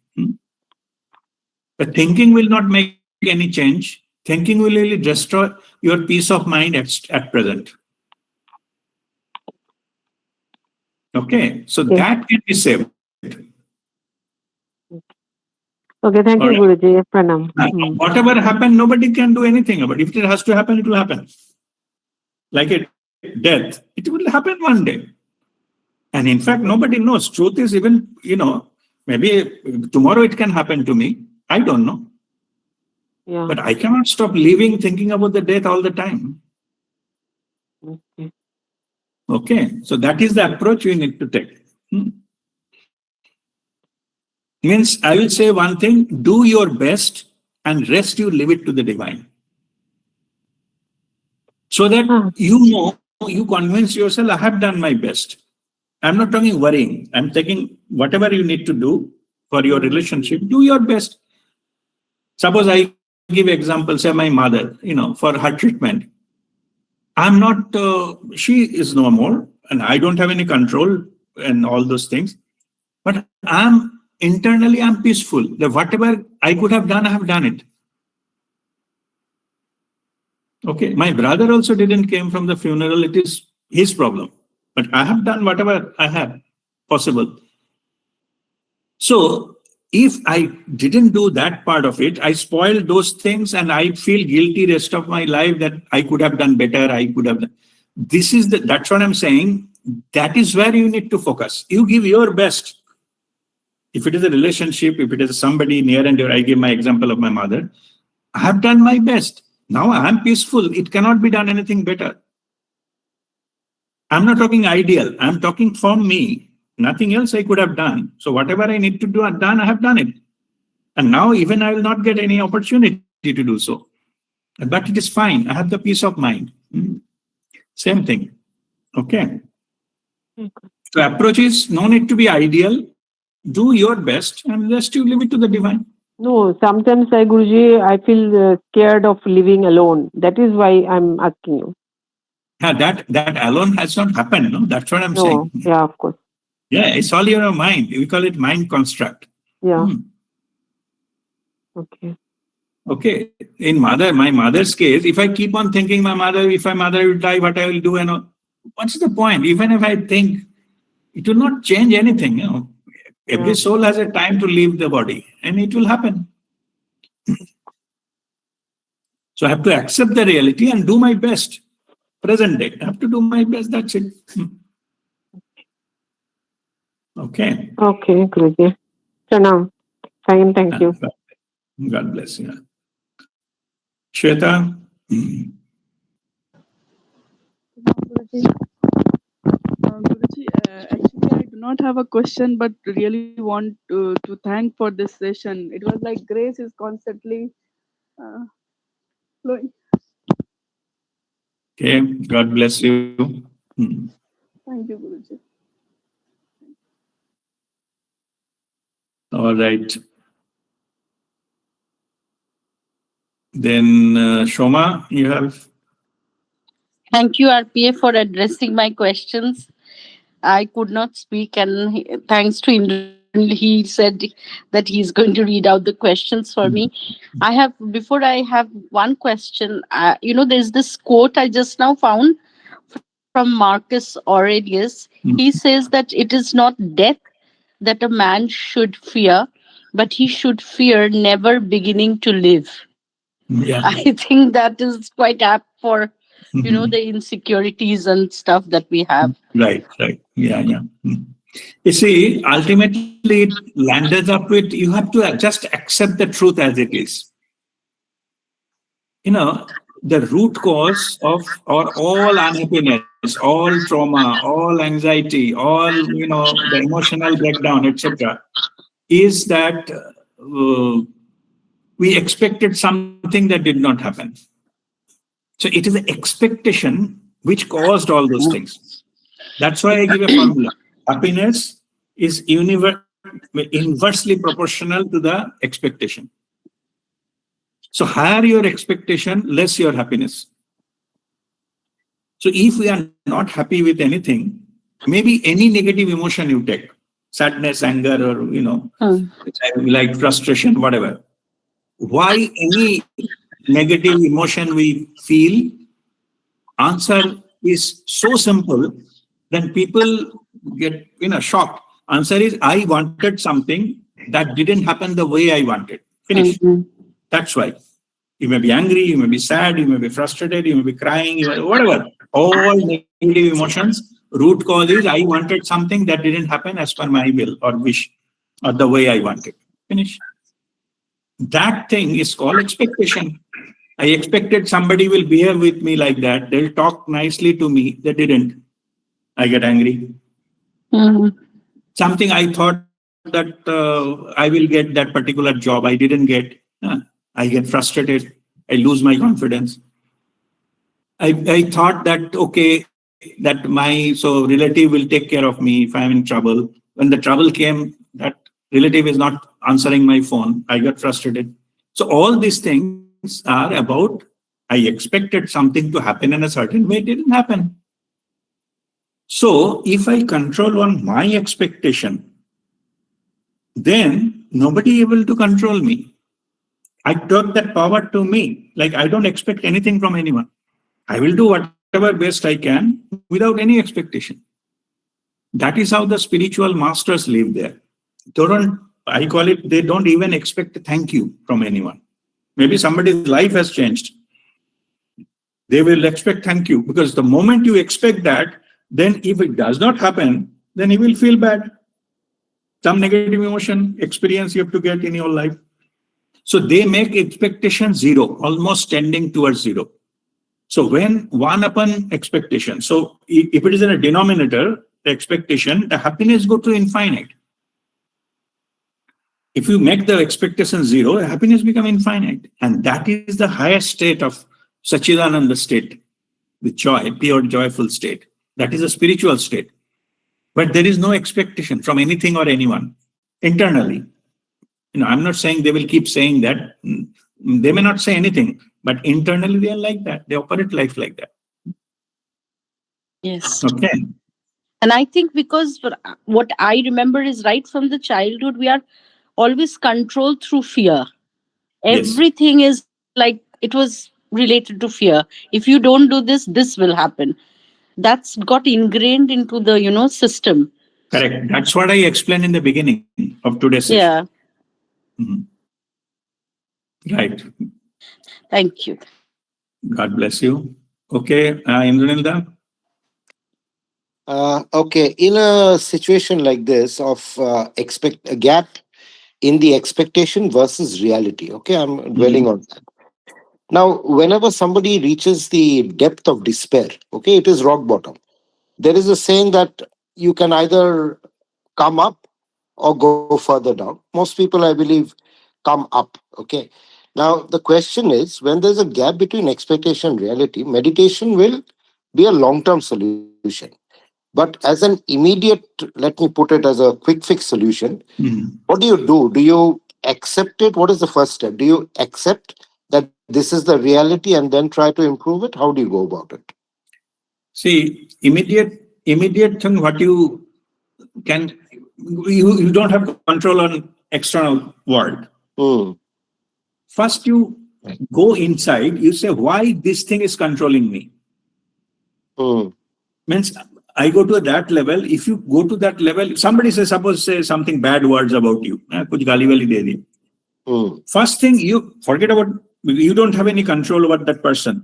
But thinking will not make any change. Thinking will really destroy your peace of mind at present. Okay, so that can be saved. Okay, thank you, Guruji. Pranam. Whatever happened, nobody can do anything about it. If it has to happen, it will happen. Like a death, it will happen one day. And in fact, nobody knows. Truth is even, maybe tomorrow it can happen to me. I don't know. Yeah. But I cannot stop living, thinking about the death all the time. Okay, so that is the approach we need to take. Means I will say one thing, do your best and rest you leave it to the divine. So that you convince yourself, I have done my best. I'm not talking worrying. I'm taking whatever you need to do for your relationship, do your best. Suppose I give example, say my mother, for her treatment. I'm not, she is no more and I don't have any control and all those things. But internally, I'm peaceful. That whatever I could have done, I have done it. Okay, my brother also didn't came from the funeral. It is his problem. But I have done whatever I have possible. So if I didn't do that part of it, I spoiled those things and I feel guilty rest of my life that I could have done better. I could have done. That's what I'm saying. That is where you need to focus. You give your best. If it is a relationship, if it is somebody near and dear, I give my example of my mother. I have done my best. Now I am peaceful. It cannot be done anything better. I'm not talking ideal. I'm talking from me. Nothing else I could have done. So whatever I need to do, I have done it. And now even I will not get any opportunity to do so. But it is fine. I have the peace of mind. Same thing. Okay. So approach is no need to be ideal. Do your best and just you leave it to the divine. No, sometimes, Guruji, I feel scared of living alone. That is why I'm asking you. Yeah, that alone has not happened. No, that's what I'm saying. Yeah, of course. Yeah, it's all your mind. We call it mind construct. Yeah. Okay. In my mother's case, if I keep on thinking if my mother will die, what I will do, what's the point? Even if I think, it will not change anything. Every soul has a time to leave the body, and it will happen. So I have to accept the reality and do my best. Present day, I have to do my best. That's it. Okay. Okay, Guruji. Pranam. Fine, thank you. God bless you. Shweta. Guruji, actually, I do not have a question, but really want to thank for this session. It was like grace is constantly uh, flowing. Okay, God bless you. Hmm. Thank you, Guruji. All right. Then, Shoma, you have. Thank you, RPA, for addressing my questions. I could not speak, and thanks to Indran, he said that he's going to read out the questions for me. I have, before I have one question. There's this quote I just now found from Marcus Aurelius. He says that it is not death that a man should fear, but he should fear never beginning to live. Yeah. I think that is quite apt for, the Mhm. insecurities and stuff that we have. Right, right. Yeah, yeah. You see, ultimately it landed up with you have to just accept the truth as it is. The root cause of or all unhappiness, all trauma, all anxiety, all the emotional breakdown, etc., is that we expected something that did not happen. So it is the expectation which caused all those things. That's why I give a formula. Happiness is inversely proportional to the expectation. So higher your expectation, less your happiness. So if we are not happy with anything, maybe any negative emotion you take, sadness, anger, or like frustration, whatever. Why any negative emotion we feel? Answer is so simple, then people get shocked. Answer is I wanted something that didn't happen the way I wanted. Finish. Mhm. That's why. You may be angry, you may be sad, you may be frustrated, you may be crying, whatever. All negative emotions, root cause is I wanted something that didn't happen as per my will or wish or the way I wanted. Finish. That thing is called expectation. I expected somebody will behave with me like that. They'll talk nicely to me. They didn't. I get angry. Mhm. Something I thought that I will get that particular job, I didn't get. I get frustrated. I lose my confidence. I thought that, okay, that my relative will take care of me if I'm in trouble. When the trouble came, that relative is not answering my phone. I got frustrated. So all these things are about I expected something to happen in a certain way. It didn't happen. So if I control on my expectation, then nobody able to control me. I took that power to me. Like I don't expect anything from anyone. I will do whatever best I can without any expectation. That is how the spiritual masters live there. They don't, I call it, they don't even expect a thank you from anyone. Maybe somebody's life has changed. They will expect thank you because the moment you expect that, then if it does not happen, then you will feel bad. Some negative emotion experience you have to get in your life. So they make expectation zero, almost tending towards zero. So when one upon expectation, so if it is in a denominator, the expectation, the happiness go to infinite. If you make the expectation zero, happiness become infinite. And that is the highest state of Sachidananda state, the joy, pure joyful state. That is a spiritual state. But there is no expectation from anything or anyone internally. I'm not saying they will keep saying that. They may not say anything, but internally they are like that. They operate life like that. Yes. Okay. And I think because what I remember is right from the childhood, we are always controlled through fear. Yes. Everything is like it was related to fear. If you don't do this, this will happen. That's got ingrained into the system. Correct. That's what I explained in the beginning of today's session. Yeah. Mhm. Right. Thank you. God bless you. Okay, Indranilda. Okay, in a situation like this of expect a gap in the expectation versus reality. Okay, I'm dwelling Mhm. on that. Now, whenever somebody reaches the depth of despair, okay, it is rock bottom. There is a saying that you can either come up or go further down. Most people, I believe, come up. Okay. Now, the question is, when there's a gap between expectation and reality, meditation will be a long term solution. But as an immediate, let me put it as a quick fix solution, Mhm. what do you do? Do you accept it? What is the first step? Do you accept that this is the reality and then try to improve it? How do you go about it? See, immediate thing, what you can, you don't have control on external world. Hmm. First, you go inside, you say, why this thing is controlling me? Hmm. Means I go to that level. If you go to that level, somebody says, suppose say something bad words about you. कुछ गाली वाली दे दी. Hmm. First thing, you forget about, you don't have any control over that person.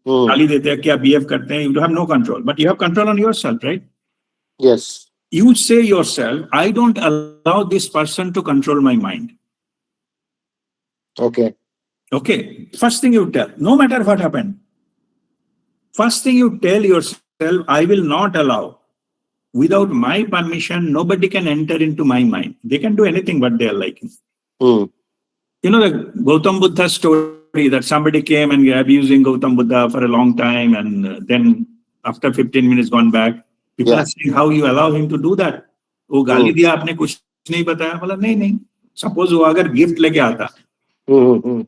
Hmm. गाली देते हैं, क्या behave करते हैं, you have no control. But you have control on yourself, right? Yes. You say yourself, I don't allow this person to control my mind. Okay. Okay. First thing you tell, no matter what happened, first thing you tell yourself, I will not allow. Without my permission, nobody can enter into my mind. They can do anything what they are liking. Hmm. You know the Gautam Buddha story that somebody came and abusing Gautam Buddha for a long time, and then after 15 minutes gone back, people are Yeah. saying, how you allow him to do that? वो Hmm. गाली दिया आपने कुछ नहीं बताया बोला नहीं suppose वो अगर गिफ्ट लेके आता Hmm. Hmm.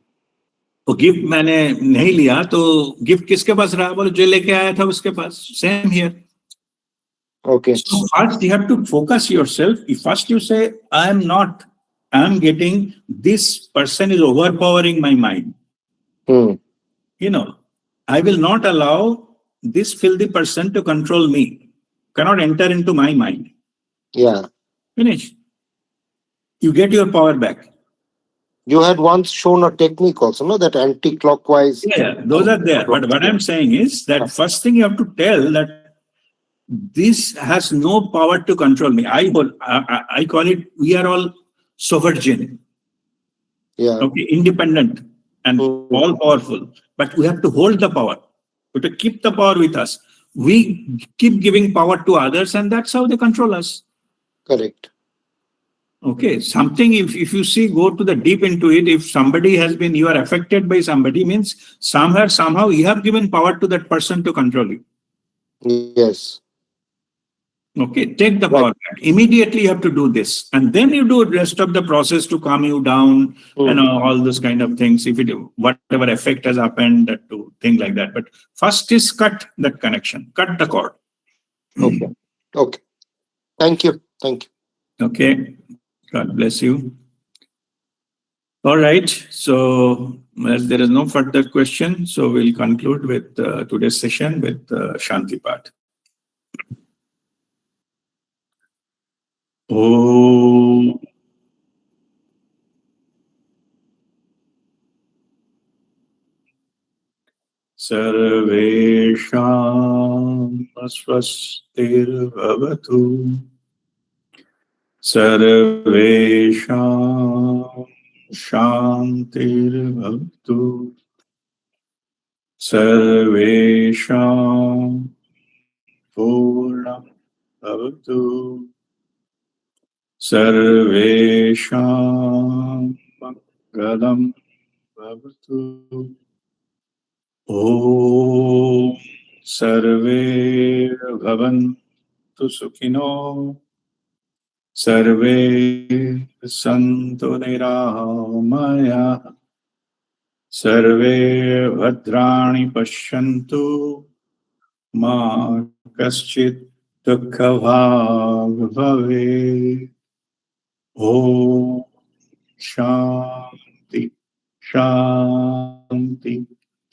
तो गिफ्ट मैंने नहीं लिया तो गिफ्ट किसके पास रहा बोले जो लेके आया था उसके पास same here Okay. So first you have to focus yourself. First you say, I am not, I am getting, this person is overpowering my mind. Hmm. You know, I will not allow this filthy person to control me. Cannot enter into my mind. Yeah. Finish. You get your power back. You had once shown a technique also, no? That anti-clockwise. Yeah, those are there. But what I'm saying is that first thing you have to tell that this has no power to control me. I call it, we are all sovereign. Yeah. Okay, independent and Hmm. all powerful. But we have to hold the power. We have to keep the power with us. We keep giving power to others, and that's how they control us. Correct. Okay, something, if you see, go to the deep into it, if somebody has been, you are affected by somebody, means somewhere, somehow you have given power to that person to control you. Yes. Okay, take the Right. power back. Immediately you have to do this. And then you do the rest of the process to calm you down and Hmm. all those kind of things. If it whatever effect has happened, that to thing like that. But first is cut that connection, cut the cord. Okay. Okay. Thank you. Thank you. Okay. God bless you. All right. So as there is no further question, so we'll conclude with today's session with Shanti Path. Oh. सर्वेषां स्वस्तिर्भवतु सर्वेषां शान्तिर्भवतु सर्वेषां पूर्णं भवतु सर्वेषां मङ्गलं भवतु ॐ सर्वे भवन्तु सुखिनो सर्वे सन्तु निरामयाः सर्वे भद्राणि पश्यन्तु मा कश्चित् दुःखभाग् भवेत् ॐ शान्ति शान्ति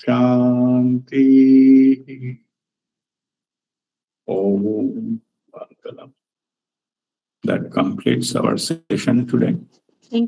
शान्तिः Om Mangalam. That completes our session today. Thank you.